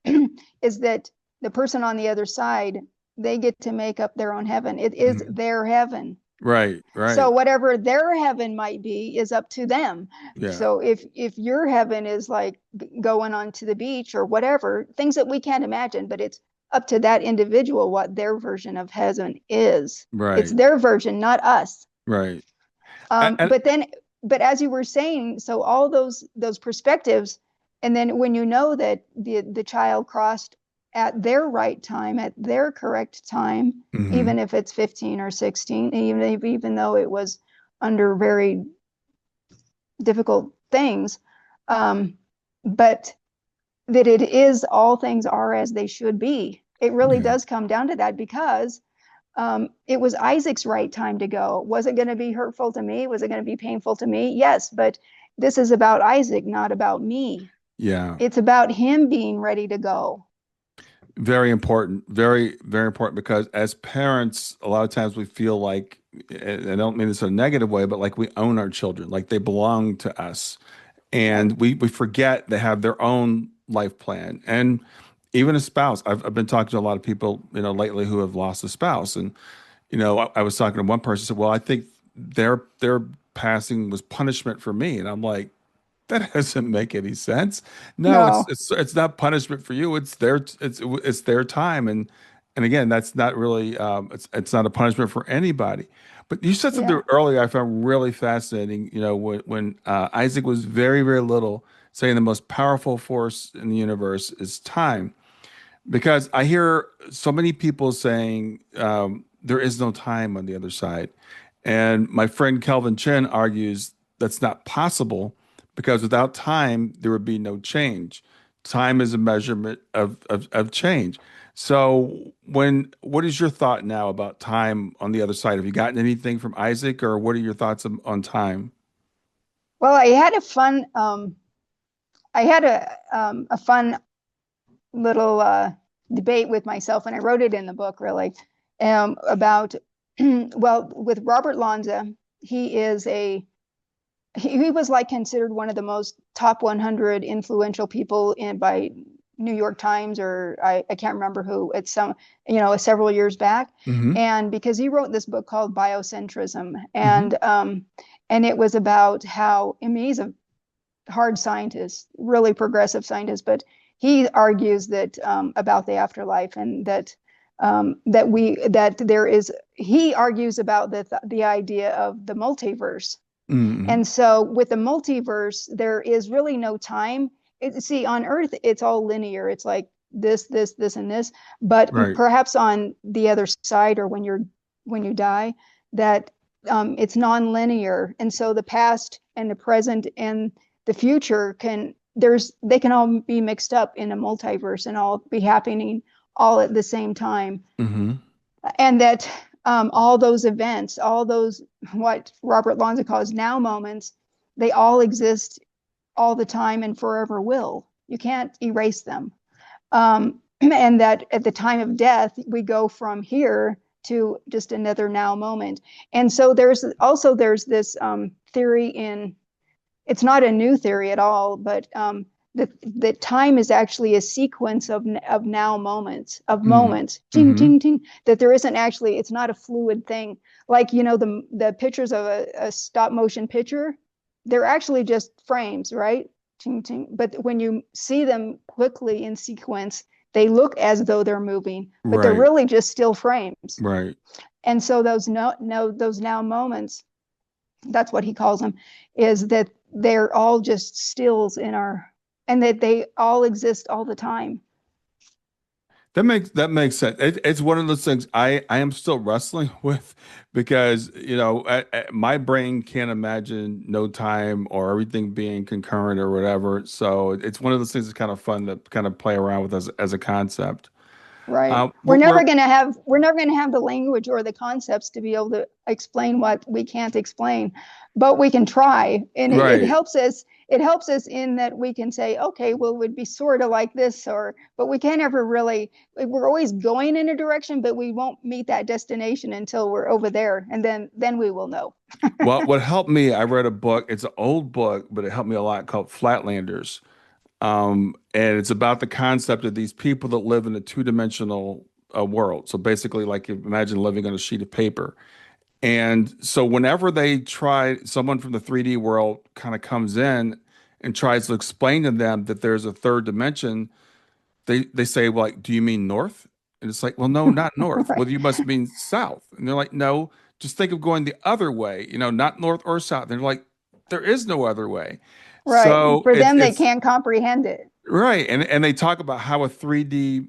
is that the person on the other side, they get to make up their own heaven. It is Mhm. their heaven. Right, So right. whatever their heaven might be is up to them. Yeah, So if your heaven is like going on to the beach or whatever, things that we can't imagine, but it's up to that individual what their version of heaven is. It's right, their version, not us. right. And But then, but as you were saying, so all those perspectives, and then when you know that the child crossed at their right time, at their correct time, mhm. even if it's 15 or 16, even though it was under very difficult things, um, but that it is all things are as they should be. It really Yeah, does come down to that because it was Isaac's right time to go. Was it going to be hurtful to me? Was it going to be painful to me? Yes, but this is about Isaac, not about me. yeah. It's about him being ready to go. Very important. Very, very important because as parents, a lot of times we feel like, and I don't mean this in a negative way, but like we own our children, like they belong to us. Right. And we forget they have their own life plan. And even a spouse, I've been talking to a lot of people, lately who have lost a spouse. And, I was talking to one person said, well, I think their passing was punishment for me. And I'm like, that doesn't make any sense. No, it's No. it's it's not punishment for you. It's their time, and again, that's not really it's not a punishment for anybody. But you said something Yeah. earlier I found really fascinating. When Isaac was very very little, saying the most powerful force in the universe is time, because I hear so many people saying there is no time on the other side. And my friend Kelvin Chen argues that's not possible because without time, there would be no change. Time is a measurement of change. So what is your thought now about time on the other side? Have you gotten anything from Isaac, or what are your thoughts on time? Well, I had a fun little debate with myself, and I wrote it in the book really about well, with Robert Lanza. He is a he was like considered one of the most top 100 influential people in by New York Times, or I can't remember who. It's some, several years back. Hmm. And because he wrote this book called Biocentrism, Hmm. and it was about how, I mean, he's a hard scientist, really progressive scientist, but he argues that about the afterlife, and that there is, he argues about the idea of the multiverse. Hmm. And so with the multiverse, there is really no time. See, on Earth, it's all linear. It's like this, and this. But Right. perhaps on the other side, or when you die, that it's non-linear. And so the past and the present and the future they can all be mixed up in a multiverse and all be happening all at the same time, Hmm. and that all those events, all those what Robert Lanza calls now moments, they all exist all the time and forever will. You can't erase them. And that at the time of death, we go from here to just another now moment. And so there's this theory in, it's not a new theory at all, but that time is actually a sequence of now moments, ting, Mm-hmm. ting, ting, that there isn't actually, it's not a fluid thing. Like, you know, the pictures of a stop motion picture, they're actually just frames, right? Ting, ting. But when you see them quickly in sequence, they look as though they're moving, but they're Right. really just still frames. Right. And so those those now moments, that's what he calls them, is that they're all just stills in our, and that they all exist all the time. That makes sense. It's one of those things I am still wrestling with because my brain can't imagine no time or everything being concurrent or whatever. So it's one of those things that's kind of fun to kind of play around with as a concept. Right. We're We're never going to have the language or the concepts to be able to explain what we can't explain, but we can try. And right. it helps us in that we can say, okay, well, it would be sort of like this, or, but we can't ever really, we're always going in a direction, but we won't meet that destination until we're over there. And then we will know. Well, what helped me, I read a book. It's an old book, but it helped me a lot called Flatlanders. And it's about the concept of these people that live in a two-dimensional world. So basically, like imagine living on a sheet of paper. And so whenever they try, someone from the 3D world kind of comes in and tries to explain to them that there's a third dimension, they say, well, like, do you mean north? And it's like, well, no, not north. Right. Well, you must mean south. And they're like, no, just think of going the other way, not north or south. And they're like, there is no other way. Right. So For it's them, they it's can't comprehend it. right. And they talk about how a 3D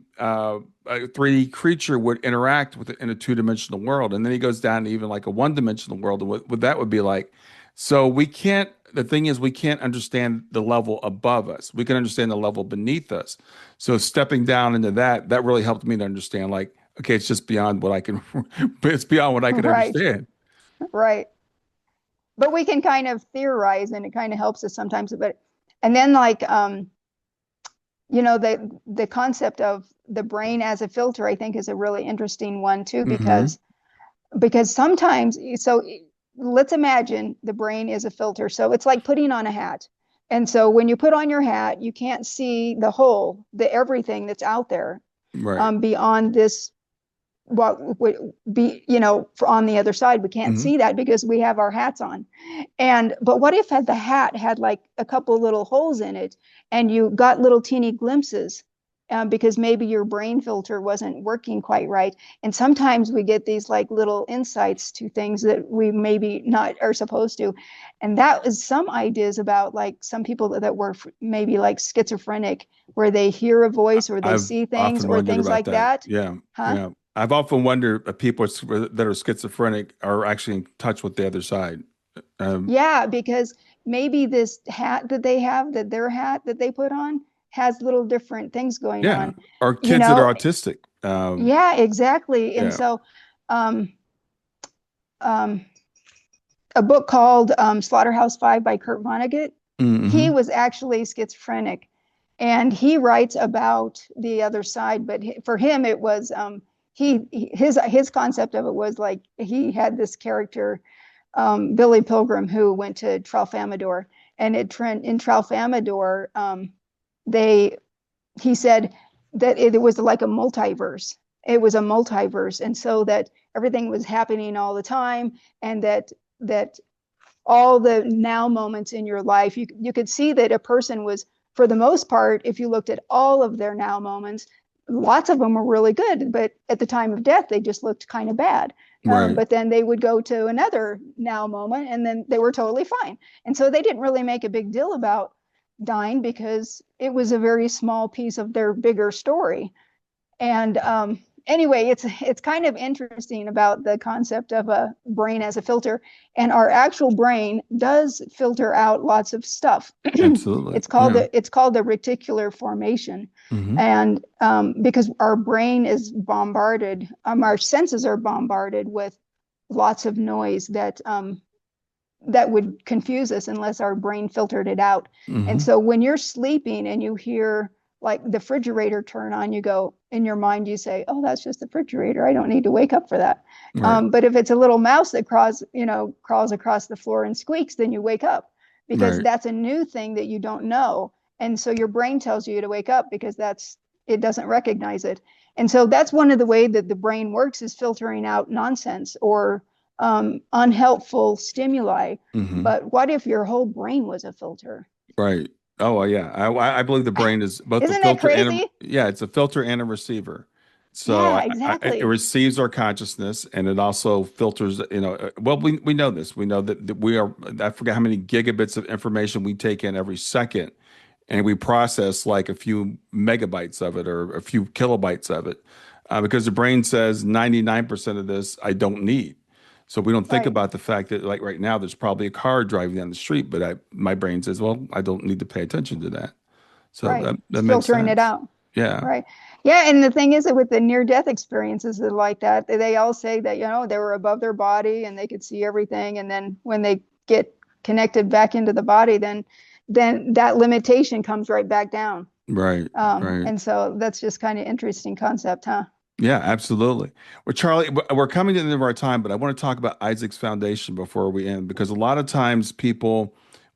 creature would interact with it in a two-dimensional world. And then he goes down to even like a one-dimensional world and what that would be like. So the thing is, we can't understand the level above us. We can understand the level beneath us. So stepping down into that really helped me to understand, like, okay, it's just beyond what I can, it's beyond what I can Right. understand. Right. But we can kind of theorize, and it kind of helps us sometimes. But and then like the concept of the brain as a filter, I think, is a really interesting one too, Hmm. because sometimes, so let's imagine the brain is a filter. So it's like putting on a hat. And so when you put on your hat, you can't see the whole, the everything that's out there, Right. beyond this, what would be, on the other side. We can't Hmm. see that because we have our hats on. But what if the hat had like a couple little holes in it, and you got little teeny glimpses, because maybe your brain filter wasn't working quite right. And sometimes we get these like little insights to things that we maybe not are supposed to. And that was some ideas about like some people that were maybe like schizophrenic, where they hear a voice or they I've see things often or wondered things about like that. that. Yeah. Huh? Yeah. I've often wondered if people that are schizophrenic are actually in touch with the other side. Um, Yeah, because maybe this hat that they have, that their hat that they put on, has little different things going yeah. on. Or You kids that are know, autistic. yeah, exactly. And Yeah. so, um, um, a book called Slaughterhouse-Five by Kurt Vonnegut, he Hmm. was actually schizophrenic, and he writes about the other side. But for him, it was his concept of it was like he had this character, Billy Pilgrim, who went to Tralfamadore, and in Tralfamadore, they he said that it was like a multiverse. It was a multiverse, and so that everything was happening all the time, and that all the now moments in your life, you could see that a person was, for the most part, if you looked at all of their now moments, lots of them were really good, but at the time of death, they just looked kind of bad. Right. But then they would go to another now moment, and then they were totally fine. And so they didn't really make a big deal about dying because it was a very small piece of their bigger story. And anyway, it's kind of interesting about the concept of a brain as a filter, and our actual brain does filter out lots of stuff. Absolutely. Called Yeah. the reticular formation, Hmm. and because our brain is bombarded, our senses are bombarded with lots of noise that that would confuse us unless our brain filtered it out. And Hmm. so when you're sleeping and you hear like the refrigerator turn on, you go in your mind, you say, "Oh, that's just the refrigerator. I don't need to wake up for that." Right. But if it's a little mouse that crawls across the floor and squeaks, then you wake up because Right. that's a new thing that you don't know. And so your brain tells you to wake up because it doesn't recognize it. And so that's one of the way that the brain works is filtering out nonsense or unhelpful stimuli. Hmm. But what if your whole brain was a filter? Right. Oh, well, yeah. I believe the brain is both a Isn't that filter and crazy? yeah, it's a filter and a receiver. So Yeah, it exactly. receives our consciousness and it also filters, well, we know this. We know that we are, I forget how many gigabits of information we take in every second, and we process like a few megabytes of it or a few kilobytes of it, because the brain says 99% of this I don't need. So we don't think Right, about the fact that like right now there's probably a car driving down the street, but my brain says, well, I don't need to pay attention to that. So right. that It's makes filtering it sense. out. Yeah. Right. Yeah, and the thing is that with the near death experiences that like that, they all say that, they were above their body and they could see everything. And then when they get connected back into the body, then that limitation comes right back down. Right. Right. And so that's just kind of interesting concept, huh? Yeah, absolutely. Well, Charlie, we're coming to the end of our time, but I want to talk about Isaac's Foundation before we end because a lot of times people,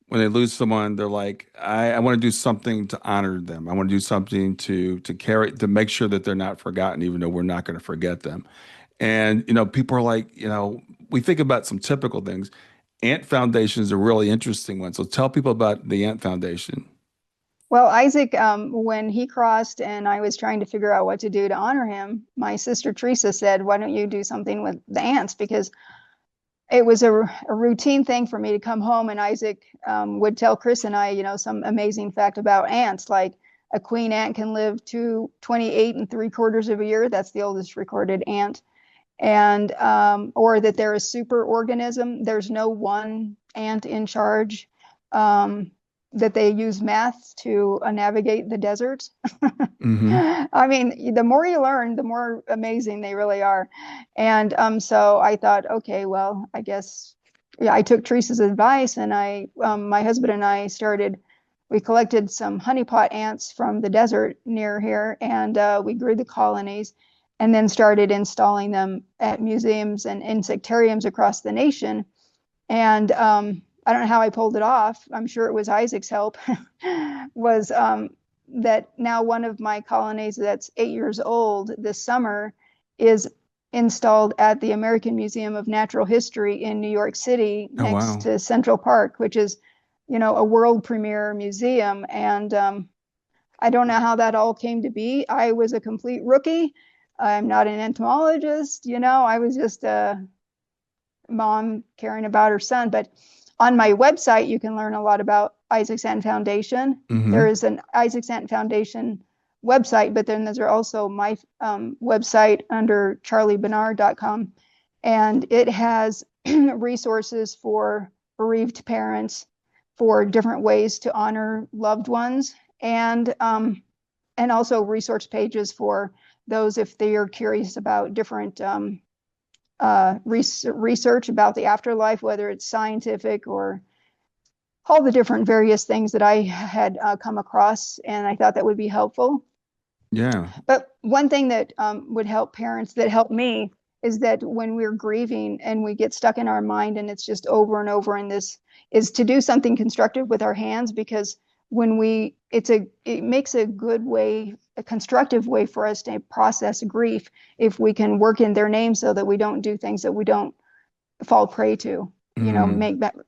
when they lose someone, they're like, I want to do something to honor them. I want to do something to carry to make sure that they're not forgotten, even though we're not going to forget them. And people are like, we think about some typical things. Ant Foundation is a really interesting one. So tell people about the Ant Foundation. Well, Isaac, when he crossed and I was trying to figure out what to do to honor him, my sister Teresa said, "Why don't you do something with the ants?" Because it was a routine thing for me to come home and Isaac would tell Chris and I, some amazing fact about ants, like a queen ant can live to 28 and 3/4 of a year. That's the oldest recorded ant. And or that they're a super organism. There's no one ant in charge. That they use math to navigate the desert. Hmm. I mean, the more you learn, the more amazing they really are. And so I thought, okay, well, I guess, yeah, I took Teresa's advice and my husband and I we collected some honeypot ants from the desert near here and we grew the colonies and then started installing them at museums and insectariums across the nation. And I don't know how I pulled it off. I'm sure it was Isaac's help. Was that now one of my colonies that's 8 years old this summer is installed at the American Museum of Natural History in New York City Oh, next wow. to Central Park, which is, a world premiere museum. And I don't know how that all came to be. I was a complete rookie. I'm not an entomologist. I was just a mom caring about her son. But on my website, you can learn a lot about Isaac Ant Foundation. There Hmm. is an Isaac Ant Foundation website, but then there's also my website under charliebynar.com. And it has resources for bereaved parents for different ways to honor loved ones and also resource pages for those if they are curious about different research about the afterlife, whether it's scientific or all the different various things that I had come across, and I thought that would be helpful. Yeah. But one thing that would help parents that help me is that when we're grieving and we get stuck in our mind and it's just over and over in this is to do something constructive with our hands because when it makes a good way, a constructive way for us to process grief if we can work in their name so that we don't do things that we don't fall prey to, Hmm.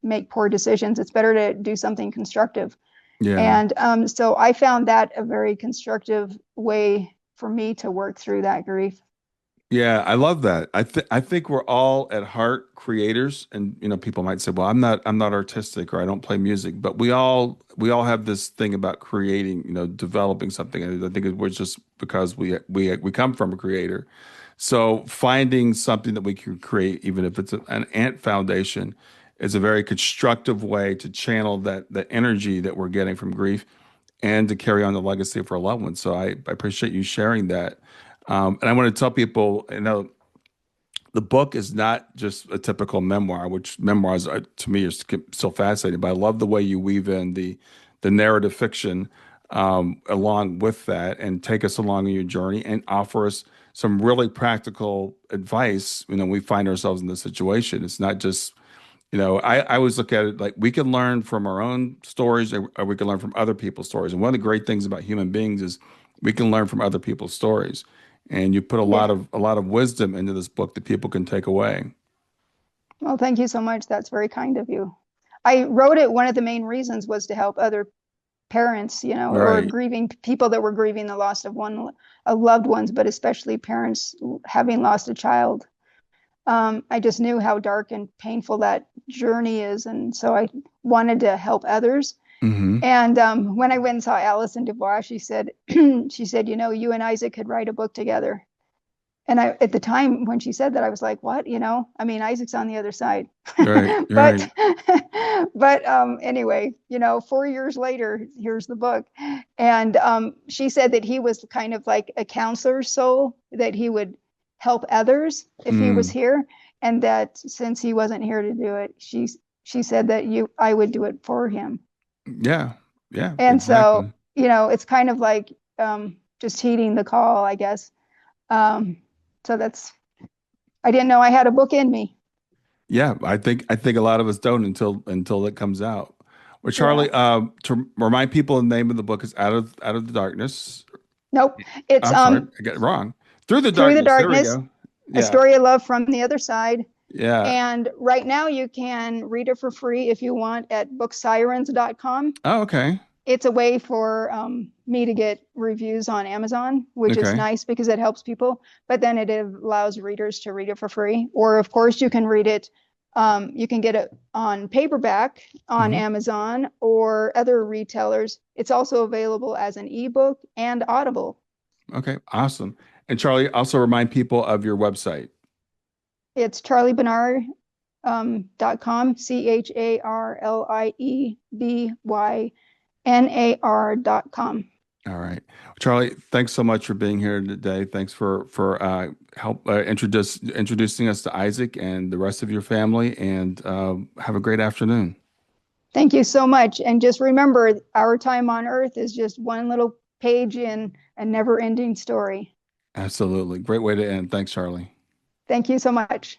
make poor decisions. It's better to do something constructive. Yeah. And so I found that a very constructive way for me to work through that grief. Yeah, I love that. I think we're all at heart creators, and people might say, "Well, I'm not artistic or I don't play music," but we all have this thing about creating, developing something. And I think it was just because we come from a creator. So finding something that we can create, even if it's an ant foundation, is a very constructive way to channel that energy that we're getting from grief and to carry on the legacy of our loved ones. So I appreciate you sharing that. And I want to tell people, the book is not just a typical memoir, which memoirs are, to me, are still fascinating. But I love the way you weave in the narrative fiction along with that, and take us along in your journey, and offer us some really practical advice. We find ourselves in this situation. It's not just, I always look at it like we can learn from our own stories, or we can learn from other people's stories. And one of the great things about human beings is we can learn from other people's stories. And you put Yeah. a lot of wisdom into this book that people can take away. Well, thank you so much. That's very kind of you. I wrote it. One of the main reasons was to help other parents, or Right. grieving people that were grieving the loss of loved ones, but especially parents having lost a child. I just knew how dark and painful that journey is, and so I wanted to help others. Hmm. And when I went and saw Alison Dubois, she said, she said, you and Isaac could write a book together. And at the time when she said that, I was like, what? I mean, Isaac's on the other side. Right. but Right. but anyway, 4 years later, here's the book. And she said that he was kind of like a counselor's soul, that he would help others if he was Mm. here. And that since he wasn't here to do it, she said that I would do it for him. Yeah. Yeah. And so, Exactly. it's kind of like just heeding the call, I guess. Um, so I didn't know I had a book in me. Yeah. I think a lot of us don't until it comes out. Well, Yeah. Charlie, to remind people, the name of the book is Out of the Darkness. Nope. It's I'm sorry, I got it wrong. Through the Through the Darkness. There we Darkness, go. a Yeah. story of love from the other side. Yeah. And right now you can read it for free if you want at booksirens.com. Oh, okay. It's a way for me to get reviews on Amazon, which is Okay. nice because it helps people. But then it allows readers to read it for free. Or, of course, you can read it. You can get it on paperback on Hmm. Amazon or other retailers. It's also available as an ebook and Audible. Okay. Awesome. And Charlie, also remind people of your website. It's charliebynar.com, CharlieBynar.com. All right, Charlie. Thanks so much for being here today. Thanks for help introducing us to Isaac and the rest of your family. And have a great afternoon. Thank you so much. And just remember, our time on Earth is just one little page in a never ending story. Absolutely, great way to end. Thanks, Charlie. Thank you so much.